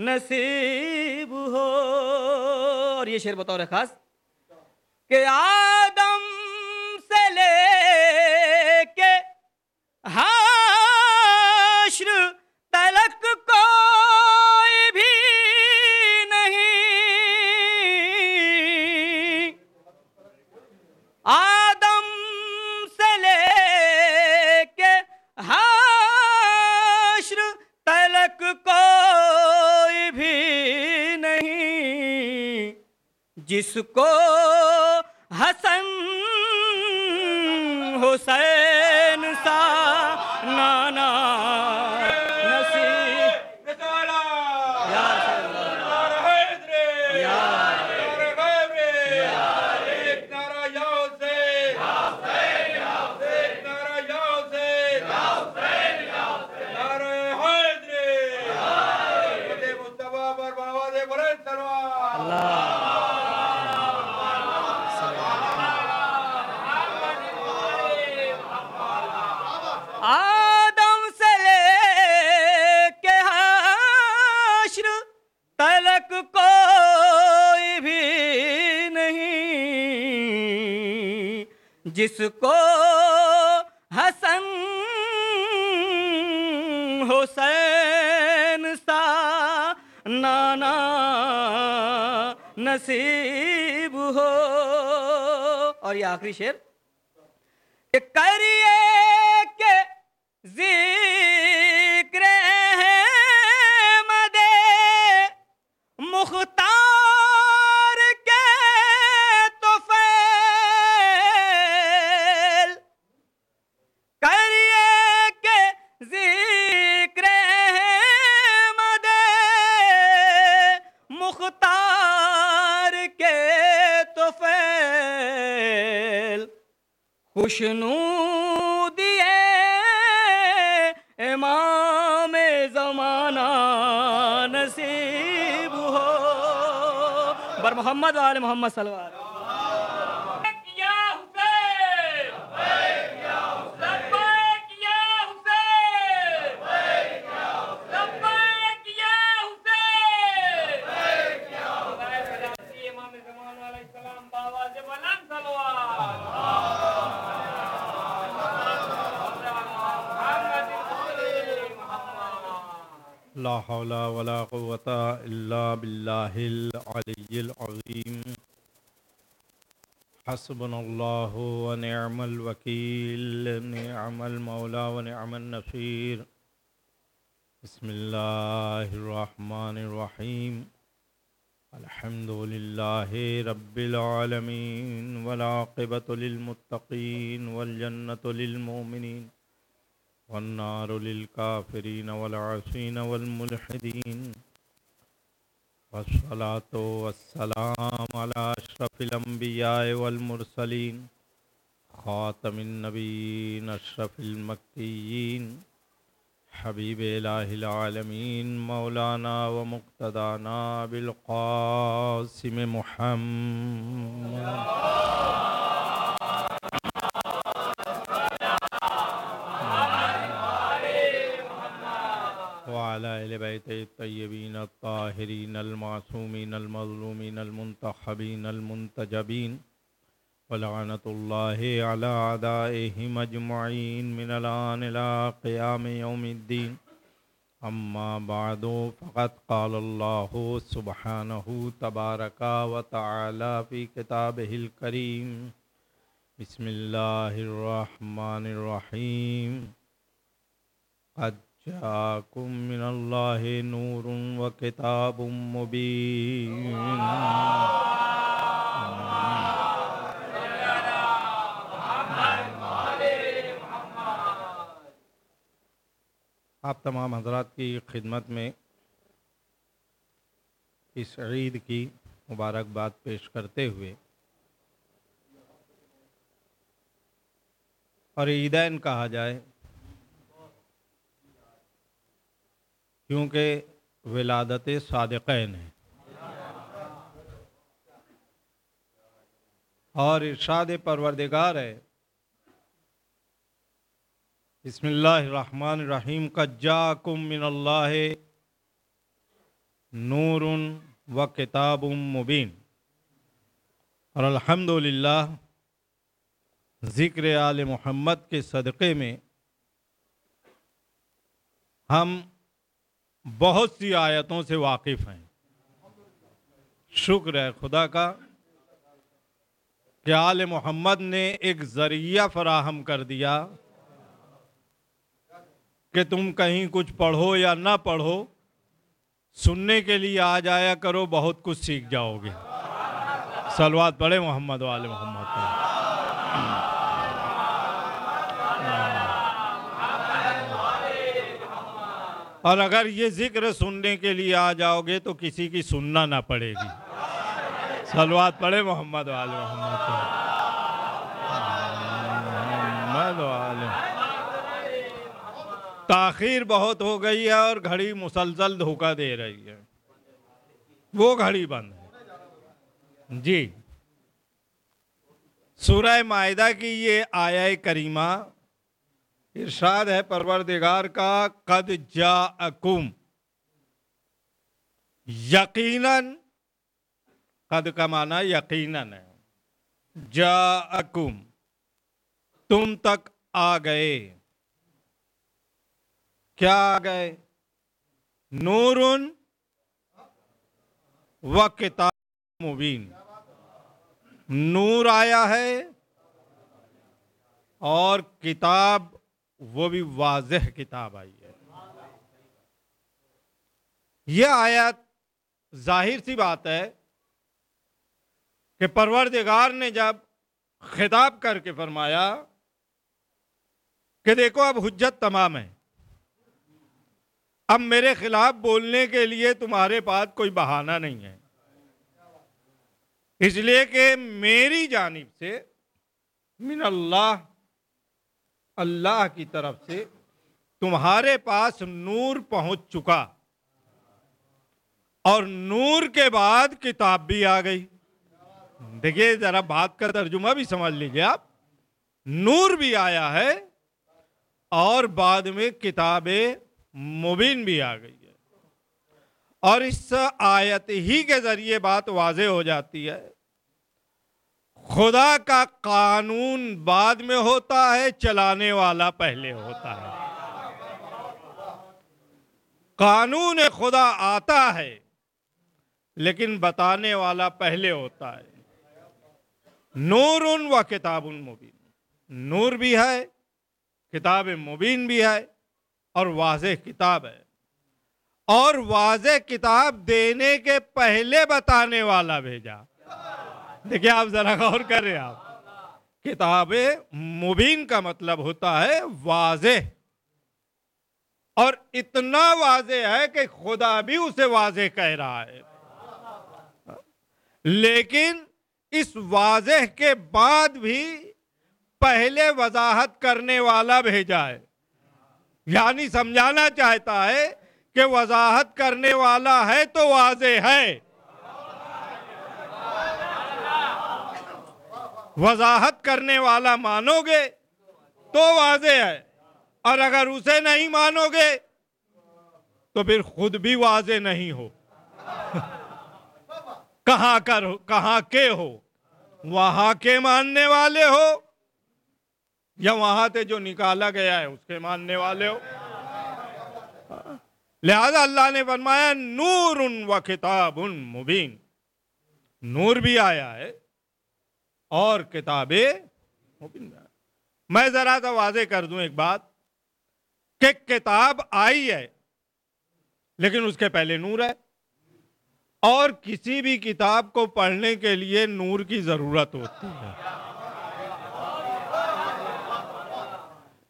नसीब हो। और ये शेर बतौर खास कि आदम से लेके हाश्र तलक कोई भी नहीं, आदम से लेके हाश्र तलक कोई भी नहीं, जिसको हसन हुसैन सा नाना नसीब या आदम से लेके हश्र तलक कोई भी नहीं जिसको हसन हुसैन सा नाना नसीब हो। और ये आखिरी शेर कि करिए के जिक्र अहमदे मुख्तार के तुफैल करिए के जिक्र अहमदे मुख्तार के तुफैल खुशनूदिए इमाम ज़माना नसीब हो। बर मोहम्मद वाले मोहम्मद सल्लल्लाहु अलैहि ला हौला वला कुव्वता इल्ला बिल्लाहिल अलिय्यिल अज़ीम। हस्बुनल्लाहु व निअमल वकील, निअमल मौला व निअमन नसीर। बिस्मिल्लाहिर रहमानिर रहीम। अल्हम्दुलिल्लाहि रब्बिल आलमीन वल आक़िबतु लिल मुत्तक़ीन वल जन्नतु लिल मुमिनीन वन्नारु लिल काफिरीन वल आसीन वल मुल्हिदीन। वस्सलातु वस्सलाम अला अशरफिल अंबिया वल मुरसलीन खातमिन नबीन अशरफिल मक्कियीन हबीब इलाहिल आलमीन मौलाना व मुक्तदाना बिल क़ासिम मुहम्मद वाला अहले बैत तय्यबीन ताहिरीन अलमासूमीन अलमज़लूमीन अलमुंतखबीन अलमुंतजबीन वलअनतुल्लाहि अला अदाइहिम अजमईन मिनल आन इला क़ियाम यौमिद्दीन। अम्मा बादु फ़क़द क़ालल्लाहु सुब्हानहु तबारका व तआला फ़ी किताबिहिल करीम। बिस्मिल्लाहिर रहमानिर रहीम। क़द जाअकुम मिनल्लाहि नूरुन व किताबुम मुबीन। आप तमाम हज़रात की खिदमत में इस ईद की मुबारकबाद पेश करते हुए और ईदैन कहा जाए क्योंकि विलादत सादिक़ैन है और इरशाद परवरदिगार है बिस्मिल्लाहिर्रहमानिर्रहीम। क़द जाअकुम मिनल्लाहि नूरुन व किताबुम मुबीन। और अल्हम्दुलिल्लाह ज़िक्र आले मोहम्मद के सदक़े में हम बहुत सी आयतों से वाकिफ़ हैं। शुक्र है खुदा का कि आले मोहम्मद ने एक ज़रिया फ़राहम कर दिया कि तुम कहीं कुछ पढ़ो या ना पढ़ो, सुनने के लिए आ जाया करो, बहुत कुछ सीख जाओगे। सलवात पढ़े मोहम्मद वाले मोहम्मद पर। और अगर ये जिक्र सुनने के लिए आ जाओगे तो किसी की सुनना ना पड़ेगी। सलवात पढ़े मोहम्मद वाले मोहम्मद पर। मोहम्मद वाले। ताखीर बहुत हो गई है और घड़ी मुसलसल धोखा दे रही है, वो घड़ी बंद है जी। सूरह माइदा की ये आया करीमा इरशाद है परवरदिगार का, कद जाअकुम, यकीनन, कद का माना यकीनन है, जाअकुम, तुम तक आ गए। क्या आ गए? नूरुन व किताब मुबीन, नूर आया है और किताब, वो भी वाज़ेह किताब आई है। यह आयत जाहिर सी बात है कि परवरदिगार ने जब खिताब करके फरमाया कि देखो अब हुज्जत तमाम है, अब मेरे खिलाफ बोलने के लिए तुम्हारे पास कोई बहाना नहीं है, इसलिए कि मेरी जानिब से मिन अल्लाह, अल्लाह की तरफ से तुम्हारे पास नूर पहुंच चुका, और नूर के बाद किताब भी आ गई। देखिए जरा बात का तर्जुमा भी समझ लीजिए आप, नूर भी आया है और बाद में किताबे मुबीन भी आ गई है। और इस आयत ही के जरिए बात वाज़े हो जाती है, खुदा का कानून बाद में होता है, चलाने वाला पहले होता है। कानून खुदा आता है लेकिन बताने वाला पहले होता है। नूरुन व किताबुन मुबीन, नूर भी है, किताब मुबीन भी है, और वाज़ेह किताब है। और वाज़ेह किताब देने के पहले बताने वाला भेजा। देखिए आप जरा गौर करें आप, किताब मुबीन का मतलब होता है वाज़ेह, और इतना वाज़ेह है कि खुदा भी उसे वाज़ेह कह रहा है। लेकिन इस वाज़ेह के बाद भी पहले वजाहत करने वाला भेजा है, यानी समझाना चाहता है कि वजाहत करने वाला है तो वाज़ेह है, वजाहत करने वाला मानोगे तो वाज़ेह है, और अगर उसे नहीं मानोगे तो फिर खुद भी वाज़ेह नहीं हो। कहां के हो, वहां के मानने वाले हो या वहां से जो निकाला गया है उसके मानने वाले हो। लिहाजा अल्लाह ने फरमाया नूरुन व किताबुन मुबीन, नूर भी आया है और किताबे मुबीन। मैं जरा सा वाज़े कर दूं एक बात कि किताब आई है लेकिन उसके पहले नूर है, और किसी भी किताब को पढ़ने के लिए नूर की जरूरत होती है।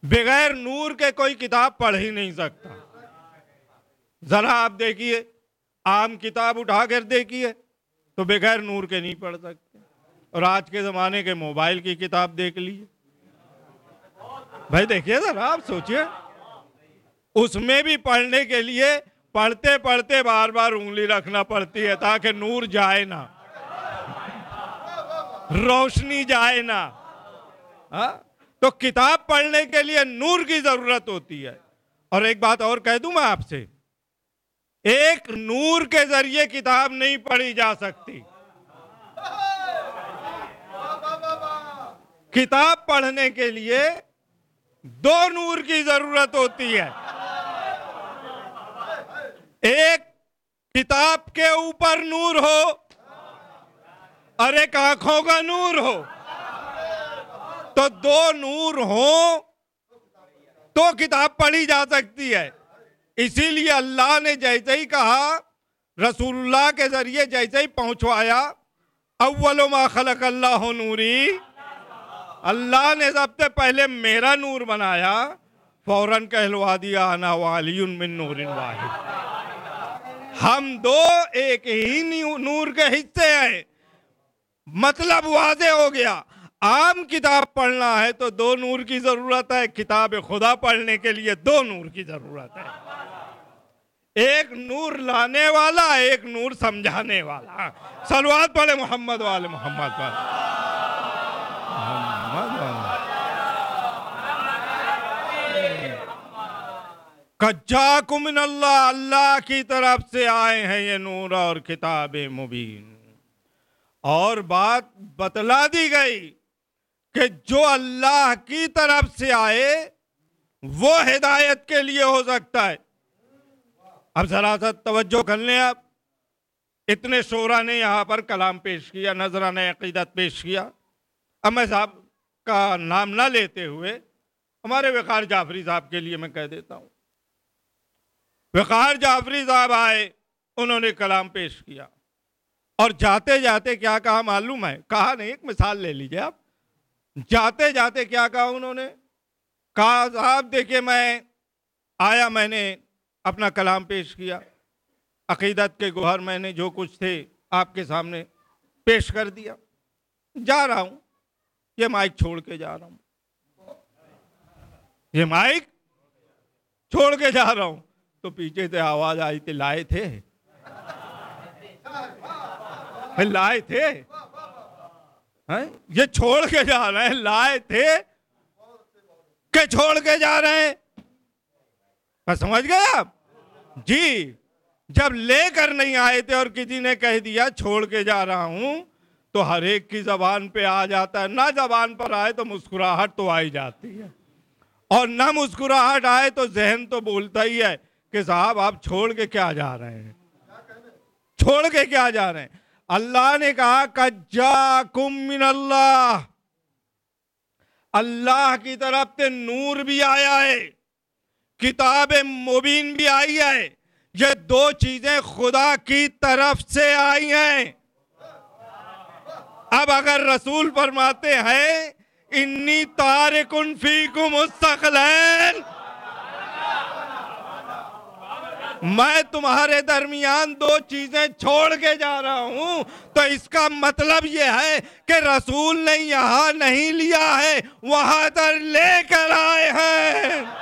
बगैर नूर के कोई किताब पढ़ ही नहीं सकता। जरा आप देखिए, आम किताब उठा कर देखिए तो बगैर नूर के नहीं पढ़ सकते, और आज के जमाने के मोबाइल की किताब देख लीजिए भाई, देखिए जरा आप सोचिए, उसमें भी पढ़ने के लिए पढ़ते पढ़ते बार बार उंगली रखना पड़ती है ताकि नूर जाए ना, रोशनी जाए ना। तो किताब पढ़ने के लिए नूर की जरूरत होती है। और एक बात और कह दूं मैं आपसे, एक नूर के जरिए किताब नहीं पढ़ी जा सकती। किताब पढ़ने के लिए दो नूर की जरूरत होती है, एक किताब के ऊपर नूर हो और एक आंखों का नूर हो। तो दो नूर हो तो किताब पढ़ी जा सकती है। इसीलिए अल्लाह ने जैसे ही कहा, रसूलुल्लाह के जरिए जैसे ही पहुंचवाया, अव्वलु मा खलक अल्लाहु नूरी, अल्लाह ने सबसे पहले मेरा नूर बनाया, फौरन कहलवा दिया अना वालियुन मिन नूरिन वाहिद। हम दो एक ही नूर के हिस्से हैं। मतलब वाज़े हो गया। आम किताब पढ़ना है तो दो नूर की जरूरत है, किताब खुदा पढ़ने के लिए दो नूर की जरूरत है। एक नूर लाने वाला, एक नूर समझाने वाला। सलवात पढ़े मोहम्मद वाले मोहम्मद वाले कज्जाकुम मिनल्लाह, अल्लाह की तरफ से आए हैं ये नूर और किताब मुबीन। और बात बतला दी गई कि जो अल्लाह की तरफ से आए वो हिदायत के लिए हो सकता है। अब जरा सा तवज्जो कर लें आप। इतने शोरा ने यहाँ पर कलाम पेश किया, नजराने अकीदत पेश किया। अब मैं साहब का नाम ना लेते हुए हमारे वक़ार जाफरी साहब के लिए मैं कह देता हूँ। वक़ार जाफरी साहब आए, उन्होंने कलाम पेश किया और जाते जाते क्या कहा मालूम है? कहा नहीं, एक मिसाल ले लीजिए आप। जाते जाते क्या कहा उन्होंने? कहा साहब देखिए मैं आया, मैंने अपना कलाम पेश किया, अकीदत के गोहर मैंने जो कुछ थे आपके सामने पेश कर दिया, जा रहा हूं, ये माइक छोड़ के जा रहा हूं, ये माइक छोड़ के जा रहा हूं। तो पीछे से आवाज आई थी, लाए थे लाए थे हैं? ये छोड़ के जा रहे हैं, लाए थे के छोड़ के जा रहे हैं। पर समझ गए आप जी? जब लेकर नहीं आए थे और किसी ने कह दिया छोड़ के जा रहा हूं, तो हर एक की जबान पे आ जाता है। ना जबान पर आए तो मुस्कुराहट तो आ ही जाती है, और ना मुस्कुराहट आए तो जहन तो बोलता ही है कि साहब आप छोड़ के क्या जा रहे हैं, छोड़ के क्या जा रहे हैं। अल्लाह ने कहा कज्जाकुम मिनल्लाह, अल्लाह की तरफ से नूर भी आया है, किताब मुबीन भी आई है। ये दो चीजें खुदा की तरफ से आई हैं। अब अगर रसूल फरमाते हैं इन्नी तारिकुन फीकुम मुस्तक़लैन, मैं तुम्हारे दरमियान दो चीजें छोड़ के जा रहा हूं, तो इसका मतलब यह है कि रसूल ने यहां नहीं लिया है, वहां तक लेकर आए हैं।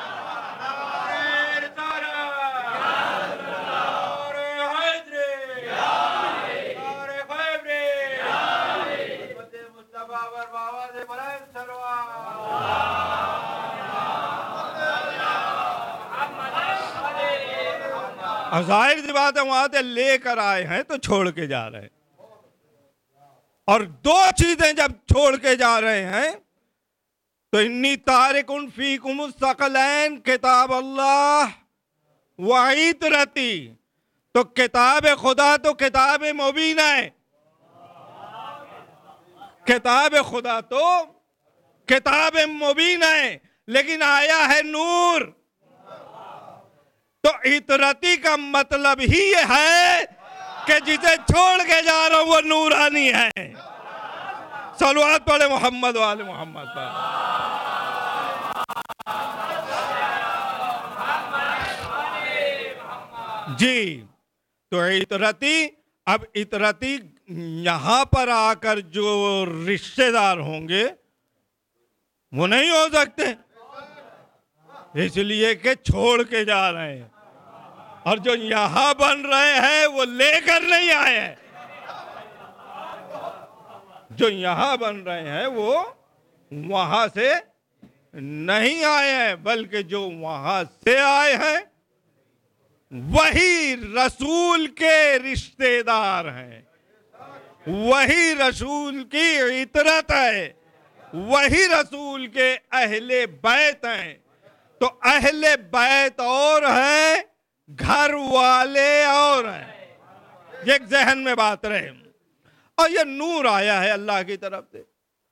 अब जाहिर सी बात है वहां से लेकर आए हैं तो छोड़ के जा रहे हैं। और दो चीजें जब छोड़ के जा रहे हैं तो इन्नी तारिकुन फीकुम मुस्तक़लैन, किताब अल्लाह व इतरती, तो किताब खुदा तो किताब मुबीन है, किताब खुदा तो किताब मुबीन है, लेकिन आया है नूर। तो इतरती का मतलब ही ये है कि जिसे छोड़ के जा रहा हूं वो नूरानी है। सलवात पढ़े मोहम्मद वाले मोहम्मद पर। जी, तो इतरती, अब इतरती यहां पर आकर जो रिश्तेदार होंगे वो नहीं हो सकते, इसलिए कि छोड़ के जा रहे हैं। और जो यहां बन रहे हैं वो लेकर नहीं आए हैं, जो यहां बन रहे हैं वो वहां से नहीं आए हैं, बल्कि जो वहां से आए हैं वही रसूल के रिश्तेदार हैं, वही रसूल की इतरत है, वही रसूल के अहले बैत हैं। तो अहले बैत और है, घर वाले और हैं। ये जहन में बात रहे। और ये नूर आया है अल्लाह की तरफ से।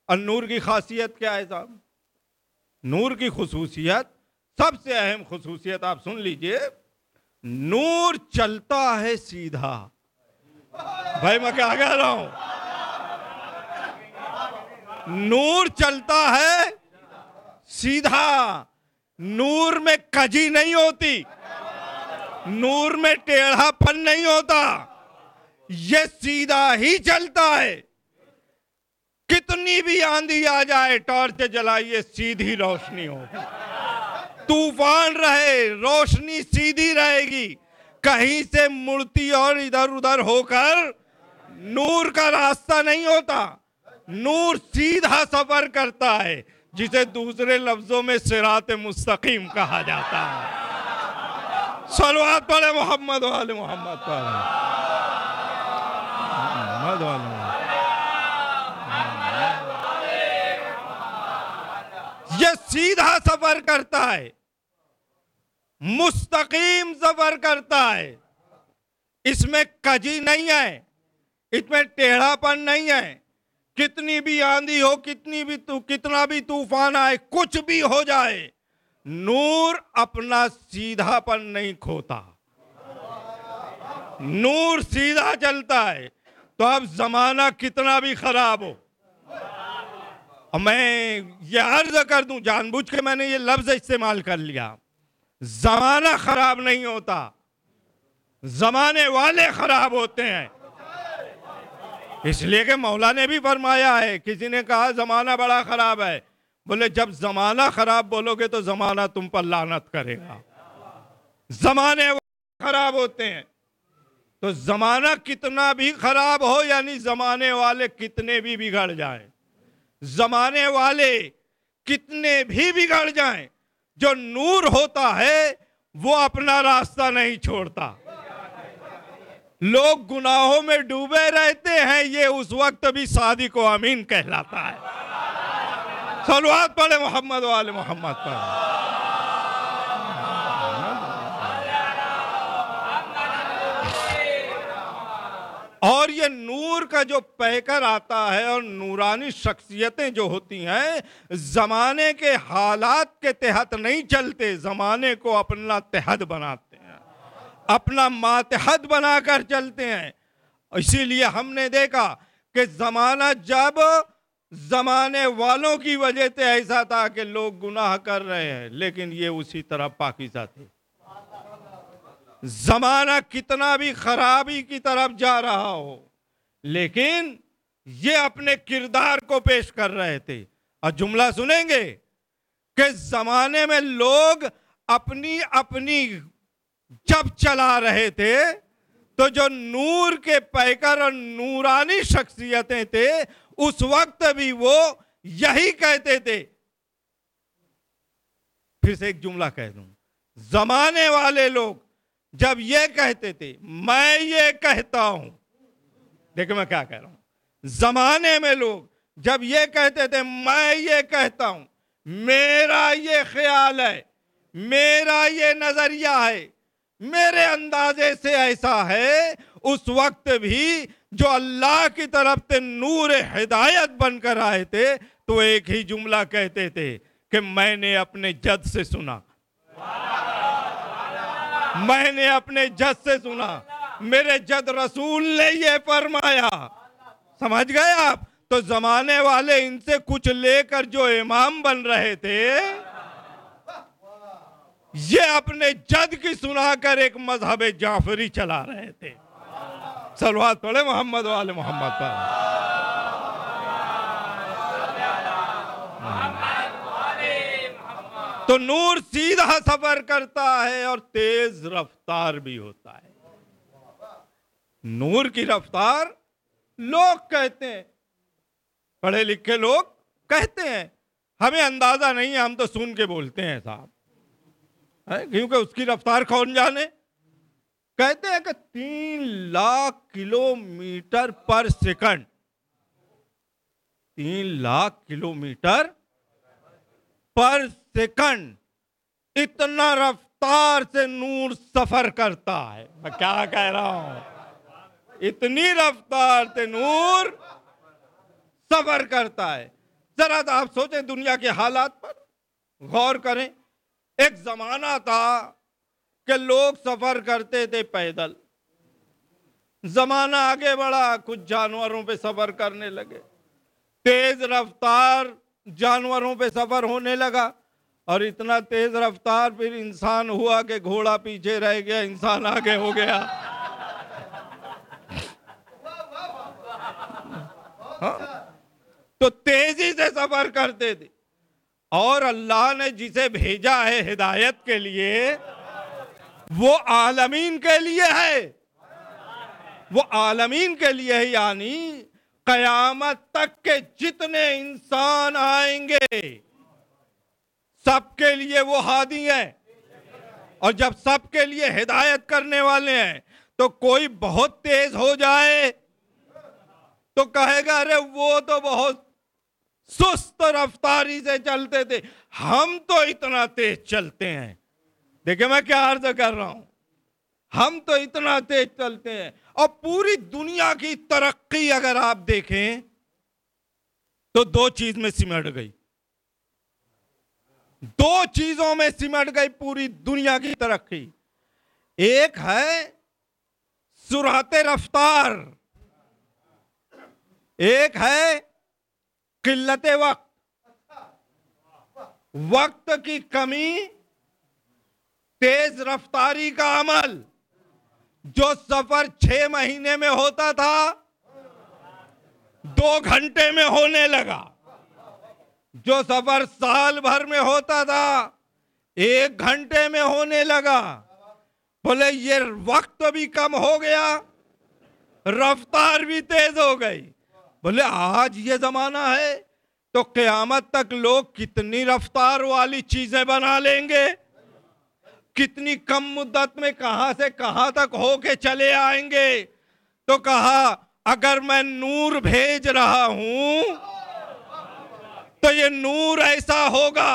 और नूर की खासियत क्या है साहब? नूर की खुसूसियत, सबसे अहम खुसूसियत आप सुन लीजिए, नूर चलता है सीधा। भाई मैं क्या कह रहा हूं? नूर चलता है सीधा, नूर में कजी नहीं होती, नूर में टेढ़ापन नहीं होता, ये सीधा ही चलता है। कितनी भी आंधी आ जाए टॉर्च जलाइए सीधी रोशनी होगी, तूफान रहे रोशनी सीधी रहेगी, कहीं से मुड़ती और इधर उधर होकर नूर का रास्ता नहीं होता। नूर सीधा सफर करता है, जिसे दूसरे लफ्जों में सिरात मुस्तकीम कहा जाता है। सलवात पढ़े मोहम्मद वाले मोहम्मद पढ़े, मोहम्मद वाले। ये सीधा सफर करता है, मुस्तकीम सफर करता है, इसमें कजी नहीं है, इसमें टेढ़ापन नहीं है। कितनी भी आंधी हो, कितना भी तूफान आए, कुछ भी हो जाए, नूर अपना सीधापन नहीं खोता, नूर सीधा चलता है। तो अब जमाना कितना भी खराब हो, मैं ये अर्ज कर दूं, जानबूझ के मैंने ये लफ्ज इस्तेमाल कर लिया, जमाना खराब नहीं होता, जमाने वाले खराब होते हैं। इसलिए कि मौला ने भी फरमाया है, किसी ने कहा जमाना बड़ा खराब है, बोले जब जमाना खराब बोलोगे तो जमाना तुम पर लानत करेगा। जमाने खराब होते हैं, तो जमाना कितना भी खराब हो, यानी जमाने वाले कितने भी बिगड़ जाएं, जमाने वाले कितने भी बिगड़ जाएं, जो नूर होता है वो अपना रास्ता नहीं छोड़ता। लोग गुनाहों में डूबे रहते हैं, ये उस वक्त भी सादिक व अमीन कहलाता है। सलवात पढ़े मोहम्मद वाले मोहम्मद पढ़े। और ये नूर का जो पैकर आता है और नूरानी शख्सियतें जो होती हैं, जमाने के हालात के तहत नहीं चलते, जमाने को अपना तहत बनाते हैं, अपना मातहत बनाकर चलते हैं। इसीलिए हमने देखा कि जमाना जब जमाने वालों की वजह से ऐसा था कि लोग गुनाह कर रहे हैं, लेकिन ये उसी तरह पाकीज़ा थे। जमाना कितना भी खराबी की तरफ जा रहा हो, लेकिन ये अपने किरदार को पेश कर रहे थे। और जुमला सुनेंगे कि जमाने में लोग अपनी अपनी जब चला रहे थे, तो जो नूर के पैकर और नूरानी शख्सियतें थे, उस वक्त भी वो यही कहते थे। फिर से एक जुमला कह दूं, जमाने वाले लोग जब ये कहते थे, मैं ये कहता हूं, देखो मैं क्या कह रहा हूं, जमाने में लोग जब ये कहते थे, मैं ये कहता हूं, मेरा ये ख्याल है, मेरा ये नजरिया है, मेरे अंदाजे से ऐसा है, उस वक्त भी जो अल्लाह की तरफ से नूर हिदायत बनकर आए थे, तो एक ही जुमला कहते थे कि मैंने अपने जद से सुना, मैंने अपने जद से सुना, मेरे जद रसूल ने ये फरमाया। समझ गए आप? तो जमाने वाले इनसे कुछ लेकर जो इमाम बन रहे थे, ये अपने जद की सुनाकर एक मजहब जाफरी चला रहे थे। सलवात पढ़े मोहम्मद वाले मोहम्मद पर। तो नूर सीधा सफर करता है और तेज रफ्तार भी होता है। नूर की रफ्तार लोग कहते हैं, पढ़े लिखे लोग कहते हैं, हमें अंदाजा नहीं है, हम तो सुन के बोलते हैं साहब, क्योंकि उसकी रफ्तार कौन जाने। कहते हैं कि 3 लाख किलोमीटर पर सेकंड, 3 लाख किलोमीटर पर सेकंड, इतना रफ्तार से नूर सफर करता है। मैं क्या कह रहा हूं, इतनी रफ्तार से नूर सफर करता है। जरा तो आप सोचें, दुनिया के हालात पर गौर करें। एक जमाना था कि लोग सफर करते थे पैदल, जमाना आगे बढ़ा, कुछ जानवरों पे सफर करने लगे, तेज रफ्तार जानवरों पे सफर होने लगा, और इतना तेज रफ्तार फिर इंसान हुआ कि घोड़ा पीछे रह गया, इंसान आगे हो गया। हाँ? तो तेजी से सफर करते थे। और अल्लाह ने जिसे भेजा है हिदायत के लिए, वो आलमीन के लिए है, वो आलमीन के लिए है, यानी कयामत तक के जितने इंसान आएंगे सबके लिए वो हादी है। और जब सबके लिए हिदायत करने वाले हैं, तो कोई बहुत तेज हो जाए तो कहेगा अरे वो तो बहुत सुस्त रफ्तारी से चलते थे, हम तो इतना तेज चलते हैं। देखिए मैं क्या अर्ज कर रहा हूं, हम तो इतना तेज चलते हैं। और पूरी दुनिया की तरक्की अगर आप देखें तो दो चीज में सिमट गई, दो चीजों में सिमट गई पूरी दुनिया की तरक्की। एक है सुरअते रफ्तार, एक है किल्लते वक्त। वक्त की कमी, तेज रफ्तारी का अमल। जो सफर 6 महीने में होता था 2 घंटे में होने लगा, जो सफर साल भर में होता था 1 घंटे में होने लगा। बोले ये वक्त भी कम हो गया, रफ्तार भी तेज हो गई। बोले आज ये जमाना है तो क़यामत तक लोग कितनी रफ्तार वाली चीजें बना लेंगे, कितनी कम मुद्दत में कहां से कहां तक होके चले आएंगे। तो कहा अगर मैं नूर भेज रहा हूं तो ये नूर ऐसा होगा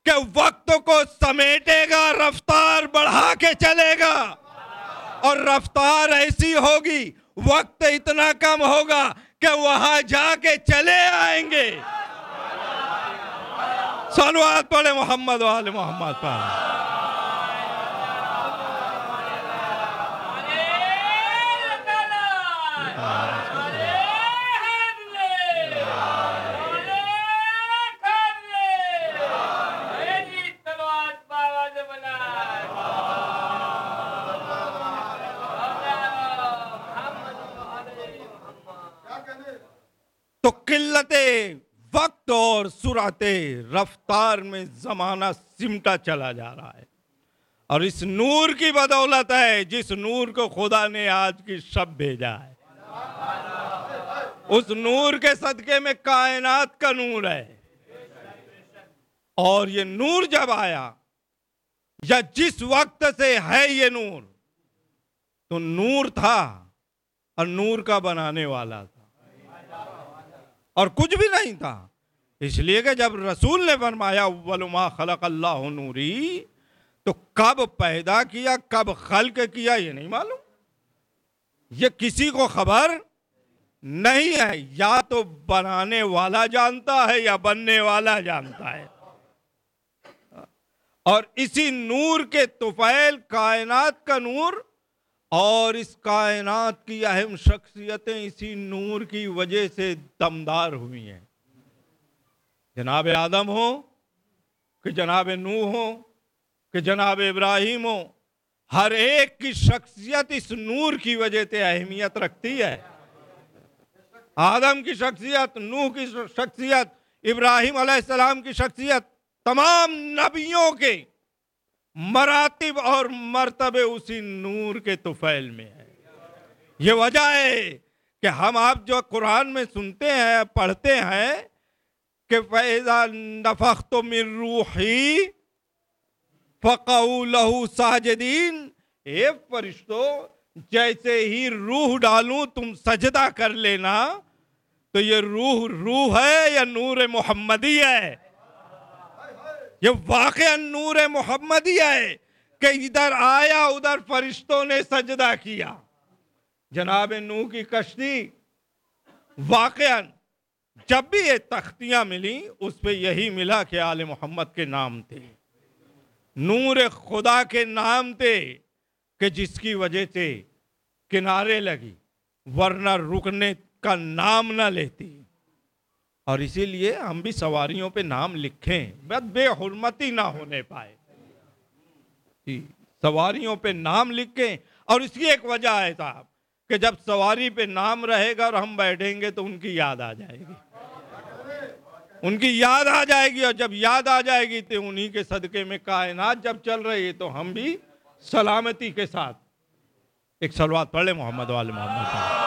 कि वक्त को समेटेगा, रफ्तार बढ़ा के चलेगा। और रफ्तार ऐसी होगी, वक्त इतना कम होगा कि वहां जाके चले आएंगे। सलवात पढ़े मोहम्मद वाले मोहम्मद पर। तो किल्लते वक्त और सुराते रफ्तार में जमाना सिमटा चला जा रहा है। और इस नूर की बदौलत है, जिस नूर को खुदा ने आज की शब भेजा है, उस नूर के सदके में कायनात का नूर है। और ये नूर जब आया, या जिस वक्त से है ये नूर, तो नूर था और नूर का बनाने वाला था, और कुछ भी नहीं था। इसलिए कि जब रसूल ने फरमाया वलमा खलक़ल्लाहु नूरी, तो कब पैदा किया, कब खल्क किया, ये नहीं मालूम, ये किसी को खबर नहीं है। या तो बनाने वाला जानता है या बनने वाला जानता है। और इसी नूर के तुफैल कायनात का नूर, और इस कायनात की अहम शख्सियतें इसी नूर की वजह से दमदार हुई हैं। जनाब आदम हो कि जनाब नूह हो कि जनाब इब्राहिम हो, हर एक की शख्सियत इस नूर की वजह से अहमियत रखती है। आदम की शख्सियत, नूह की शख्सियत, इब्राहिम अलैहिस्सलाम की शख्सियत, तमाम नबियों के मरातिब और मर्तबे उसी नूर के तुफैल में है। ये वजह है कि हम आप जो कुरान में सुनते हैं, पढ़ते हैं कि फ़ैज़ा नफ़ख़्तु मिन रूही फ़क़ऊ लहू साजिदीन, ए फरिश्तों जैसे ही रूह डालूं तुम सजदा कर लेना। तो ये रूह है या नूर मोहम्मदी है? ये वाक़ई नूर मोहम्मदी है कि इधर आया उधर फरिश्तों ने सजदा किया। जनाब नूह की कश्ती, वाक़ई जब भी ये तख्तियां मिली उस पे यही मिला कि आले मोहम्मद के नाम थे, नूर खुदा के नाम थे, कि जिसकी वजह से किनारे लगी, वरना रुकने का नाम ना लेती। और इसीलिए हम भी सवारियों पे नाम लिखें, बस बेहुरमती ना होने पाए जी, सवारियों पे नाम लिखें। और इसकी एक वजह है साहब कि जब सवारी पे नाम रहेगा और हम बैठेंगे तो उनकी याद आ जाएगी, उनकी याद आ जाएगी, और जब याद आ जाएगी तो उन्हीं के सदके में कायनात जब चल रही है तो हम भी सलामती के साथ एक सलवात पढ़ ले मोहम्मद वाले मोहम्मद पर।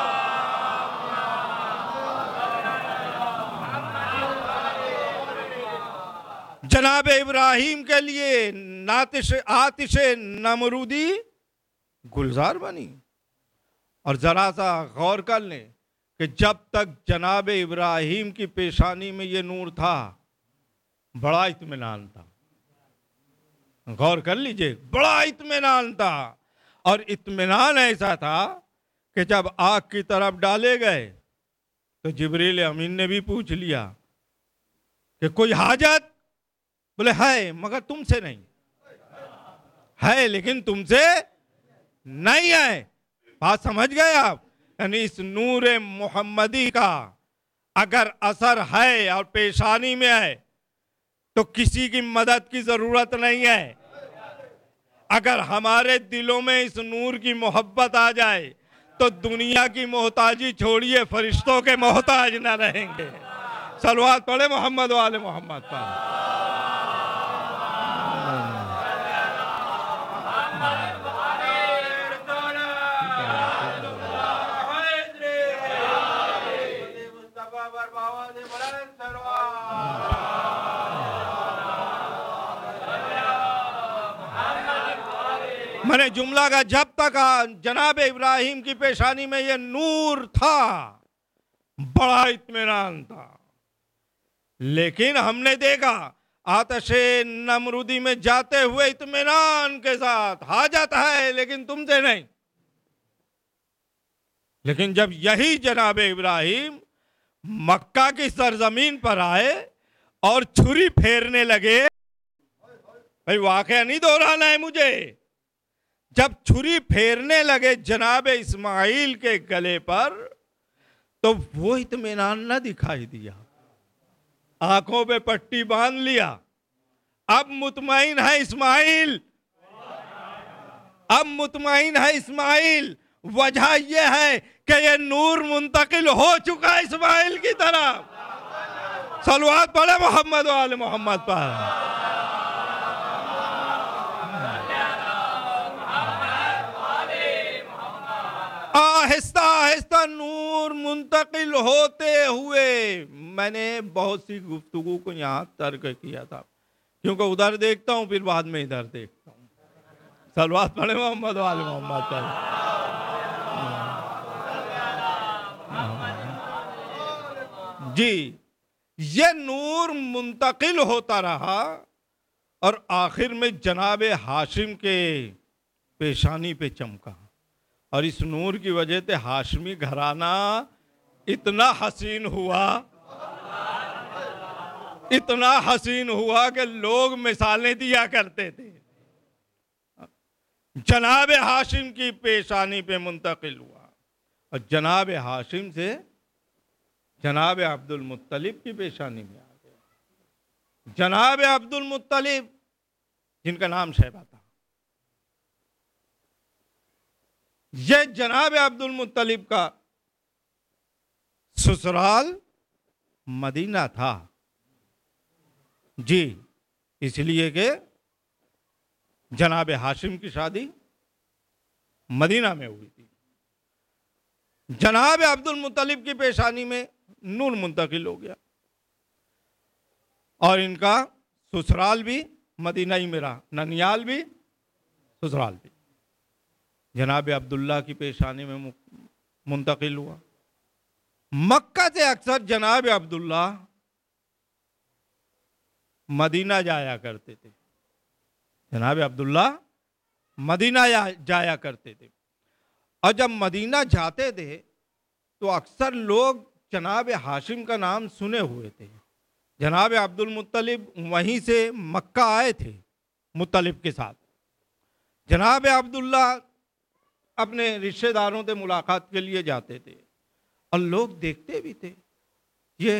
जनाब इब्राहिम के लिए नातिश आतिश नमरूदी गुलजार बनी। और जरा सा गौर कर लें कि जब तक जनाब इब्राहिम की पेशानी में ये नूर था बड़ा इत्मीनान था। गौर कर लीजिए, बड़ा इत्मीनान था। और इत्मीनान ऐसा था कि जब आग की तरफ डाले गए तो जिब्रील अमीन ने भी पूछ लिया कि कोई हाजत? बोले है मगर तुमसे नहीं है, लेकिन तुमसे नहीं है। बात समझ गए आप? यानी इस नूर मोहम्मदी का अगर असर है और पेशानी में है तो किसी की मदद की जरूरत नहीं है। अगर हमारे दिलों में इस नूर की मोहब्बत आ जाए तो दुनिया की मोहताजी छोड़िए, फरिश्तों के मोहताज न रहेंगे। सलवात पढ़े मोहम्मद वाले मोहम्मद पर। मैंने जुमला का जब तक जनाब इब्राहिम की पेशानी में ये नूर था बड़ा इत्मीनान था, लेकिन हमने देखा आतिशे नमरूदी में जाते हुए इत्मीनान के साथ हाजत है लेकिन तुमसे नहीं। लेकिन जब यही जनाब इब्राहिम मक्का की सरजमीन पर आए और छुरी फेरने लगे, भाई वाकया नहीं दोहराना है मुझे, जब छुरी फेरने लगे जनाब इस्माइल के गले पर तो वो इत्मीनान न दिखाई दिया। आंखों पे पट्टी बांध लिया। अब मुतमईन है इस्माइल, अब मुतमईन है इस्माइल। वजह यह है कि ये नूर मुंतकिल हो चुका है इस्माइल की तरफ। सलवात पढ़े मोहम्मद वाले मोहम्मद पर। आहिस्ता आहिस्ता नूर मुंतकिल होते हुए, मैंने बहुत सी गुफ्तगू को यहाँ तर्क किया था क्योंकि उधर देखता हूँ फिर बाद में इधर देखता हूँ। सलवात पढ़े मोहम्मद वाले मोहम्मद पर। जी, ये नूर मुंतकिल होता रहा और आखिर में जनाब हाशिम के पेशानी पे चमका। और इस नूर की वजह से हाशमी घराना इतना हसीन हुआ, इतना हसीन हुआ कि लोग मिसालें दिया करते थे। जनाब हाशिम की पेशानी पे मुंतकिल हुआ और जनाब हाशिम से जनाब अब्दुल मुत्तलिब की पेशानी में आ गया। जनाब अब्दुल मुत्तलिब जिनका नाम शैबा था, यह जनाब अब्दुल मुत्तलिब का ससुराल मदीना था। जी, इसलिए कि जनाब हाशिम की शादी मदीना में हुई थी। जनाब अब्दुल मुत्तलिब की पेशानी में नूर मुंतकिल हो गया और इनका ससुराल भी मदीना ही में रहा, ननियाल भी ससुराल भी। जनाब अब्दुल्ला की पेशानी में मुंतकिल हुआ। मक्का से अक्सर जनाब अब्दुल्ला मदीना जाया करते थे। जनाब अब्दुल्ला मदीना जाया करते थे और जब मदीना जाते थे तो अक्सर लोग जनाब हाशिम का नाम सुने हुए थे। जनाब अब्दुल मुत्तलिब वहीं से मक्का आए थे मुत्तलिब के साथ। जनाब अब्दुल्ला अपने रिश्तेदारों से मुलाकात के लिए जाते थे और लोग देखते भी थे ये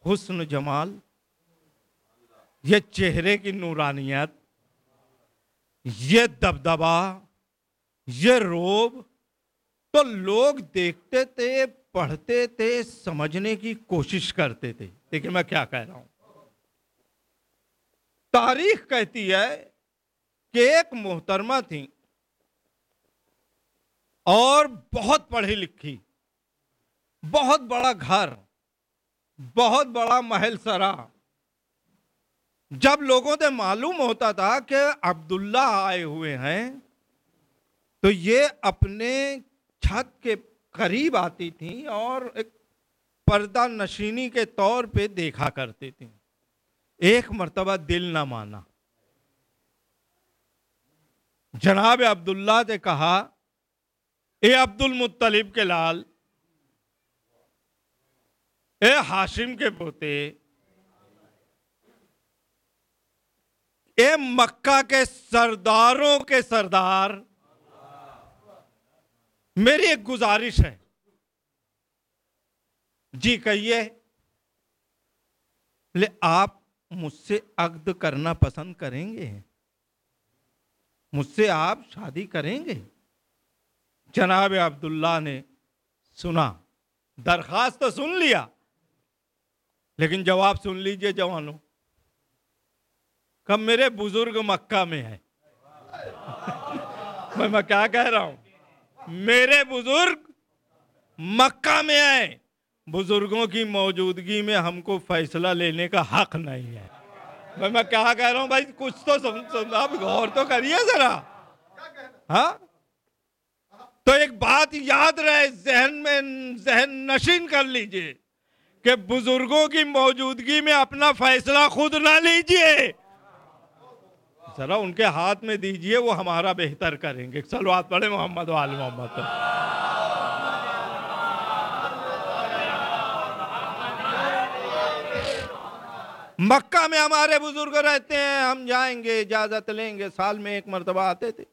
हुस्न जमाल, ये चेहरे की नूरानियत, ये दबदबा, ये रोब, तो लोग देखते थे, पढ़ते थे, समझने की कोशिश करते थे। देखिए मैं क्या कह रहा हूं। तारीख कहती है कि एक मोहतरमा थी और बहुत पढ़ी लिखी, बहुत बड़ा घर, बहुत बड़ा महल सरा। जब लोगों से मालूम होता था कि अब्दुल्ला आए हुए हैं तो ये अपने छत के करीब आती थी और एक पर्दा नशीनी के तौर पे देखा करती थी। एक मर्तबा दिल ना माना, जनाब अब्दुल्ला से कहा, ए अब्दुल मुत्तलिब के लाल, ए हाशिम के पोते, ए मक्का के सरदारों के सरदार, मेरी एक गुजारिश है। जी कहिए। ले आप मुझसे अक्द करना पसंद करेंगे? मुझसे आप शादी करेंगे? जनाब अब्दुल्ला ने सुना, दरखास्त तो सुन लिया, लेकिन जवाब सुन लीजिए जवानों। कब मेरे बुजुर्ग मक्का में है। मैं क्या कह रहा हूं, मेरे बुजुर्ग मक्का में है। बुजुर्गों की मौजूदगी में हमको फैसला लेने का हक नहीं है। मैं क्या कह रहा हूं भाई, कुछ तो आप गौर तो करिए जरा। हाँ, तो एक बात याद रहे, जहन नशीन कर लीजिए कि बुजुर्गों की मौजूदगी में अपना फैसला खुद ना लीजिए, जरा उनके हाथ में दीजिए, वो हमारा बेहतर करेंगे। सलवात पढ़े मोहम्मद वाले मोहम्मद। मक्का में हमारे बुजुर्ग रहते हैं, हम जाएंगे, इजाजत लेंगे, साल में एक मर्तबा आते थे।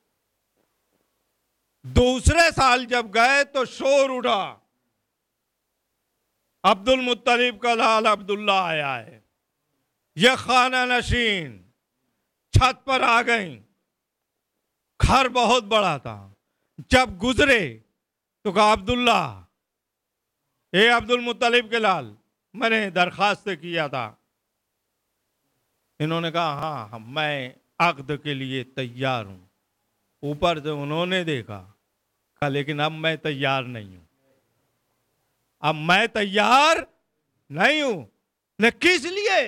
दूसरे साल जब गए तो शोर उठा, अब्दुल मुत्तलिब का लाल अब्दुल्ला आया है। यह खाना नशीन छत पर आ गई। घर बहुत बड़ा था। जब गुजरे तो कहा, अब्दुल्ला, ए अब्दुल मुत्तलिब के लाल, मैंने दरखास्त किया था। इन्होंने कहा, हाँ मैं अक्द के लिए तैयार हूं। ऊपर से उन्होंने देखा, कहा लेकिन अब मैं तैयार नहीं हूं, अब मैं तैयार नहीं हूं। ले किस लिए?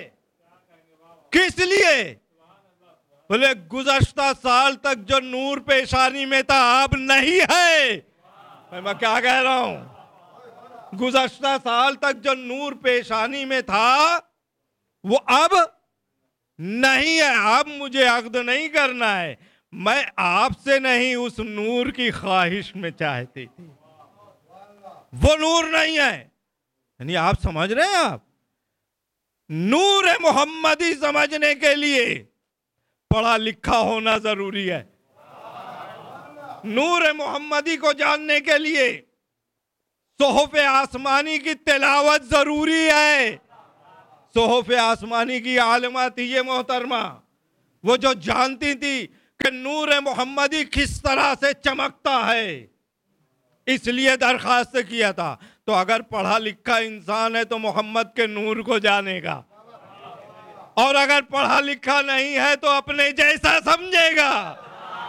किस लिए? बोले गुज़श्ता साल तक जो नूर पेशानी में था अब नहीं है। मैं क्या कह रहा हूं, गुज़श्ता साल तक जो नूर पेशानी में था वो अब नहीं है। अब मुझे अक्द नहीं करना है, मैं आपसे नहीं उस नूर की ख्वाहिश में चाहती थी, वो नूर नहीं है। यानी आप समझ रहे हैं, आप नूर मोहम्मदी समझने के लिए पढ़ा लिखा होना जरूरी है। नूर मोहम्मदी को जानने के लिए सोहफ़े आसमानी की तिलावत जरूरी है। सोहफ़े आसमानी की आलिमा थी ये मोहतरमा, वो जो जानती थी कि नूर मोहम्मदी किस तरह से चमकता है, इसलिए दरखास्त किया था। तो अगर पढ़ा लिखा इंसान है तो मोहम्मद के नूर को जानेगा, और अगर पढ़ा लिखा नहीं है तो अपने जैसा समझेगा।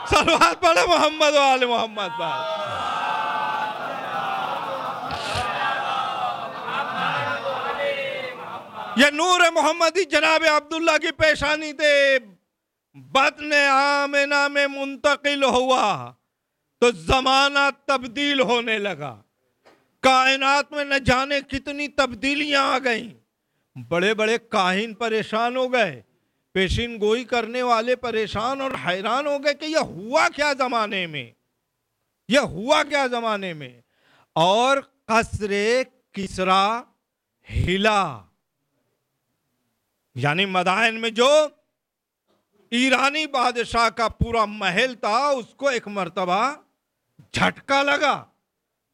सलवात पढ़े मोहम्मद वाले मोहम्मद पर। ये नूर मोहम्मदी जनाब अब्दुल्ला की पेशानी थे। बत्न आमिना में मुंतकिल हुआ तो जमाना तब्दील होने लगा। कायनात में न जाने कितनी तब्दीलियां आ गईं। बड़े बड़े काहिन परेशान हो गए, पेशिन गोई करने वाले परेशान और हैरान हो गए कि यह हुआ क्या जमाने में, यह हुआ क्या जमाने में। और कसरे किसरा हिला, यानी मदाइन में जो ईरानी बादशाह का पूरा महल था उसको एक मर्तबा झटका लगा।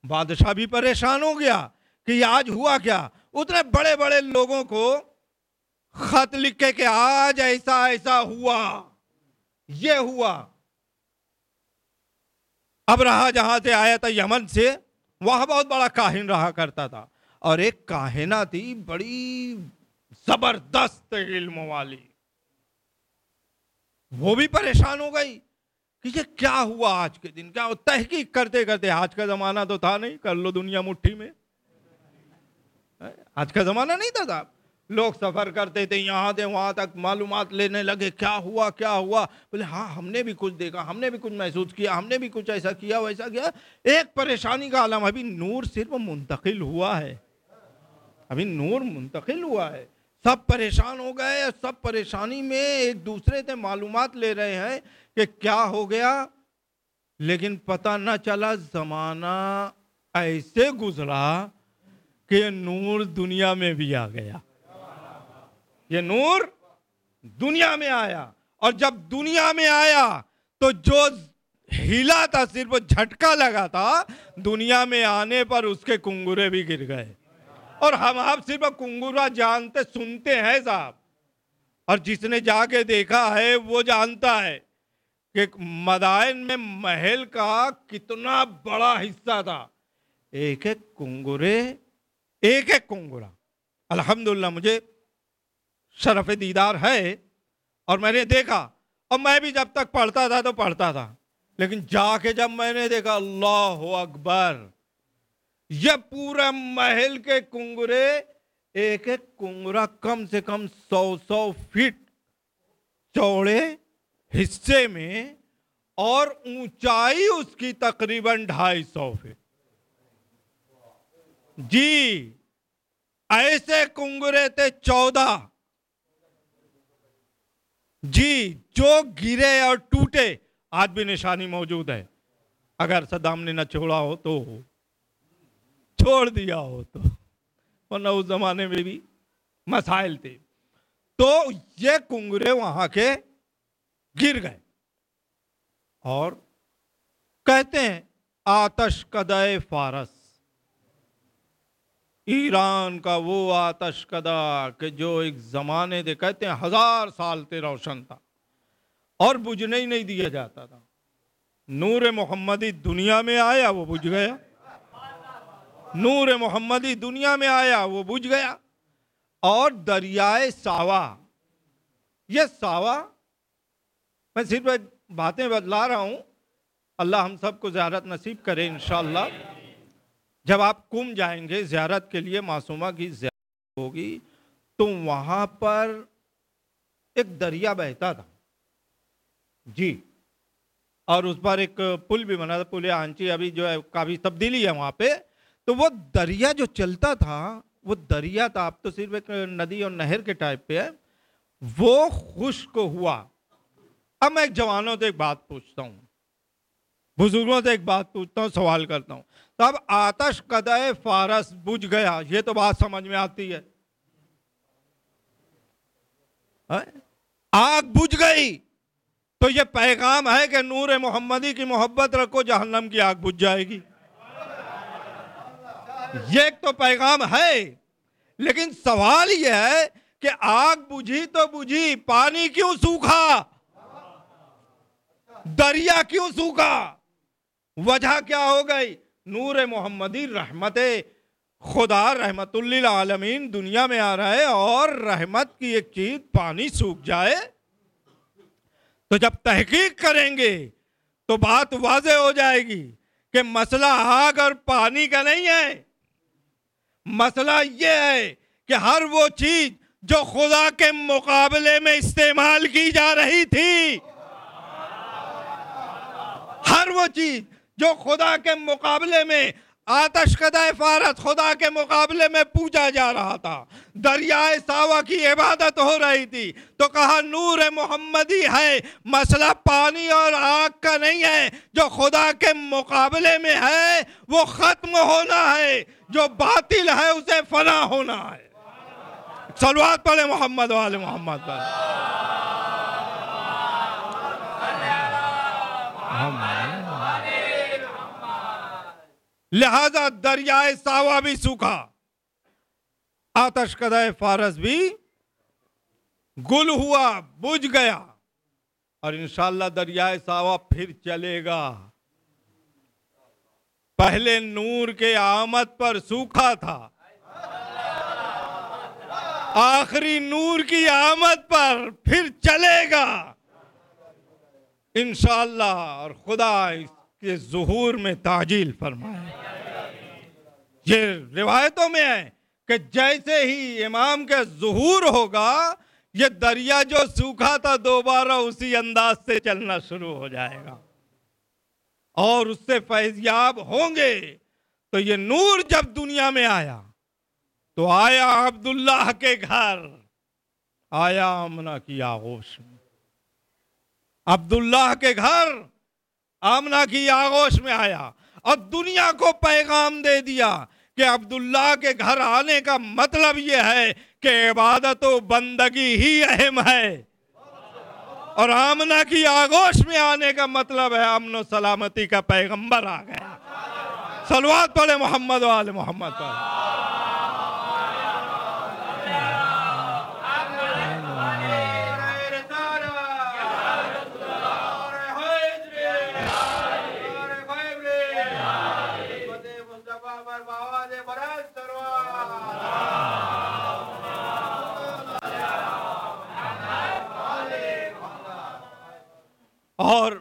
बादशाह भी परेशान हो गया कि आज हुआ क्या। उतने बड़े बड़े लोगों को खत लिख के कि आज ऐसा ऐसा हुआ, ये हुआ। अब रहा जहां से आया था यमन से, वहां बहुत बड़ा काहिन रहा करता था, और एक काहिना थी बड़ी जबरदस्त इल्म वाली। वो भी परेशान हो गई कि ये क्या हुआ आज के दिन, क्या तहकीक करते करते, आज का जमाना तो था नहीं, कर लो दुनिया मुट्ठी में, आज का जमाना नहीं था साहब। लोग सफर करते थे, यहां थे वहां तक मालूमात लेने लगे, क्या हुआ क्या हुआ, बोले हाँ हमने भी कुछ देखा, हमने भी कुछ महसूस किया, हमने भी कुछ ऐसा किया वैसा किया। एक परेशानी का आलम, अभी नूर सिर्फ मुंतकिल हुआ है, अभी नूर मुंतकिल हुआ है। सब परेशान हो गए, और सब परेशानी में एक दूसरे से मालूमात ले रहे हैं कि क्या हो गया, लेकिन पता न चला जमाना ऐसे गुजरा कि ये नूर दुनिया में भी आ गया, ये नूर दुनिया में आया। और जब दुनिया में आया तो जो हिला था, सिर्फ झटका लगा था, दुनिया में आने पर उसके कुंगुरे भी गिर गए। और हम आप सिर्फ कुंगुरा जानते सुनते हैं साहब, और जिसने जाके देखा है वो जानता है कि मदाइन में महल का कितना बड़ा हिस्सा था। एक एक कुंगुरे, एक एक कुंगुरा, अल्हम्दुलिल्लाह मुझे शरफ दीदार है और मैंने देखा। और मैं भी जब तक पढ़ता था तो पढ़ता था, लेकिन जाके जब मैंने देखा, अल्लाह अकबर, यह पूरा महल के कुंगुरे, एक एक कुंगुरा कम से कम 100-100 फीट चौड़े हिस्से में, और ऊंचाई उसकी तकरीबन 250 फीट। जी, ऐसे कुंगुरे थे 14 जी, जो गिरे और टूटे, आज भी निशानी मौजूद है। अगर सद्दाम ने न छोड़ा हो तो, छोड़ दिया हो तो, वरना उस जमाने में भी मसाइल थे। तो ये कुंगुरे वहां के गिर गए, और कहते हैं आतश कदे फारस, ईरान का वो आतश कदा कि जो एक जमाने दे, कहते हैं 1000 साल से रोशन था और बुझने ही नहीं दिया जाता था। नूर मोहम्मदी दुनिया में आया, वो बुझ गया। नूर मोहम्मदी दुनिया में आया, वो बुझ गया। और दरियाए सावा, ये सावा, मैं सिर्फ बातें बदला रहा हूं, अल्लाह हम सबको ज़ियारत नसीब करे इंशाअल्लाह। जब आप कुम जाएंगे ज़ियारत के लिए, मासूमा की ज़ियारत होगी, तो वहां पर एक दरिया बहता था जी, और उस पर एक पुल भी बना था, पुल आंची, अभी जो है काफ़ी तब्दीली है वहाँ पे। तो वो दरिया जो चलता था, वो दरिया था, अब तो सिर्फ एक नदी और नहर के टाइप पे है, वो खुश्क हुआ। अब मैं एक जवानों से एक बात पूछता हूँ, बुजुर्गों से एक बात पूछता हूँ, सवाल करता हूँ। तब आतश कदे फारस बुझ गया, ये तो बात समझ में आती है, आग बुझ गई, तो ये पैगाम है कि नूर मोहम्मदी की मोहब्बत रखो, जहन्नम की आग बुझ जाएगी। ये तो पैगाम है, लेकिन सवाल यह है कि आग बुझी तो बुझी, पानी क्यों सूखा, दरिया क्यों सूखा, वजह क्या हो गई? नूर मोहम्मदी रहमते खुदा, रहमतुल्लिल आलमीन दुनिया में आ रहा है, और रहमत की एक चीज पानी सूख जाए तो जब तहकीक करेंगे तो बात वाज़ेह हो जाएगी कि मसला आग और पानी का नहीं है। मसला यह है कि हर वो चीज जो खुदा के मुकाबले में इस्तेमाल की जा रही थी, हर वो चीज जो खुदा के मुकाबले में, आतश कदाए फारत खुदा के मुकाबले में पूजा जा रहा था, दरियाए सावा की इबादत हो रही थी, तो कहा नूर मोहम्मदी है, मसला पानी और आग का नहीं है। जो खुदा के मुकाबले में है वो खत्म होना है, जो बातिल है उसे फना होना है। सलवात पढ़े मोहम्मद वाले मोहम्मद पर। लिहाजा दरियाए सावा भी सूखा, आतश कदे फारस भी गुल हुआ, बुझ गया, और इंशाअल्लाह दरियाए सावा फिर चलेगा। पहले नूर के आमद पर सूखा था, आखिरी नूर की आमद पर फिर चलेगा इंशाअल्लाह। और खुदा इसके ज़ुहूर में ताजील फरमाए। ये रिवायतों में है कि जैसे ही इमाम का ज़ुहूर होगा, ये दरिया जो सूखा था दोबारा उसी अंदाज से चलना शुरू हो जाएगा और उससे फैज़याब होंगे। तो ये नूर जब दुनिया में आया तो आया अब्दुल्लाह के घर, आया आमना की आगोश में। अब्दुल्लाह के घर आमना की आगोश में आया और दुनिया को पैगाम दे दिया कि अब्दुल्लाह के घर आने का मतलब यह है कि इबादत व बंदगी ही अहम है, और आमना की आगोश में आने का मतलब है अमन सलामती का पैगंबर आ गया। सलवात पढ़े मोहम्मद वाले मोहम्मद पर। और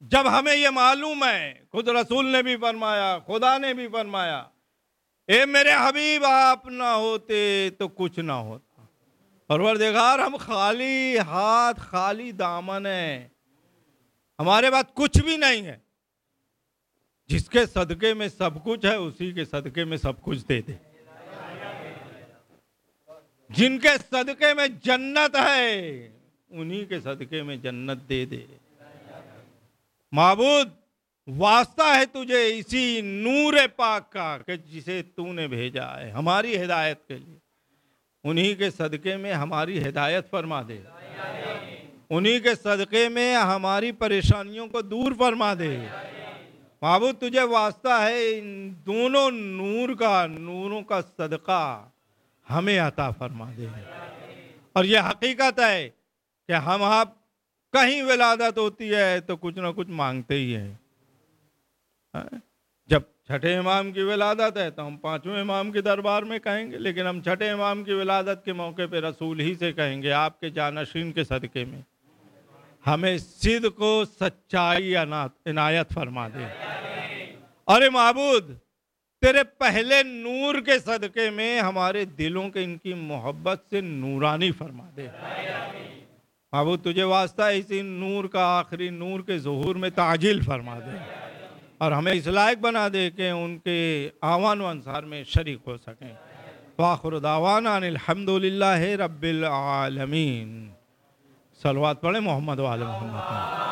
जब हमें ये मालूम है, खुद रसूल ने भी फरमाया, खुदा ने भी फरमाया, ए मेरे हबीब आप ना होते तो कुछ ना होता। परवरदिगार हम खाली हाथ खाली दामन है, हमारे पास कुछ भी नहीं है। जिसके सदके में सब कुछ है उसी के सदके में सब कुछ दे दे। जिनके सदके में जन्नत है उन्हीं के सदके में जन्नत दे दे। माबूद वास्ता है तुझे इसी नूर पाक का कि जिसे तूने भेजा है हमारी हिदायत के लिए, उन्हीं के सदके में हमारी हिदायत फरमा दे, उन्हीं के सदके में हमारी परेशानियों को दूर फरमा दे। माबूद तुझे वास्ता है इन दोनों नूरों का सदका हमें अता फरमा दे। और यह हकीकत है कि हम आप कहीं विलादत होती है तो कुछ ना कुछ मांगते ही हैं। जब छठे इमाम की विलादत है तो हम पांचवें इमाम के दरबार में कहेंगे, लेकिन हम छठे इमाम की विलादत के मौके पे रसूल ही से कहेंगे, आपके जानशीन के सदके में हमें सिद्क़ को सच्चाई इनायत फरमा दे। अरे माबूद तेरे पहले नूर के सदके में हमारे दिलों के इनकी मोहब्बत से नूरानी फरमा दे। माबूद तुझे वास्ता है इसी नूर का आखिरी नूर के ज़ुहूर में ताजील फरमा दे और हमें इस लायक बना दे कि उनके आवान व अंसार में शरीक हो सकें। वाखिर दावाना अनिल हम्दुलिल्लाहि रब्बिल आलमीन। सलवात पढ़े मोहम्मद वाले मोहम्मद।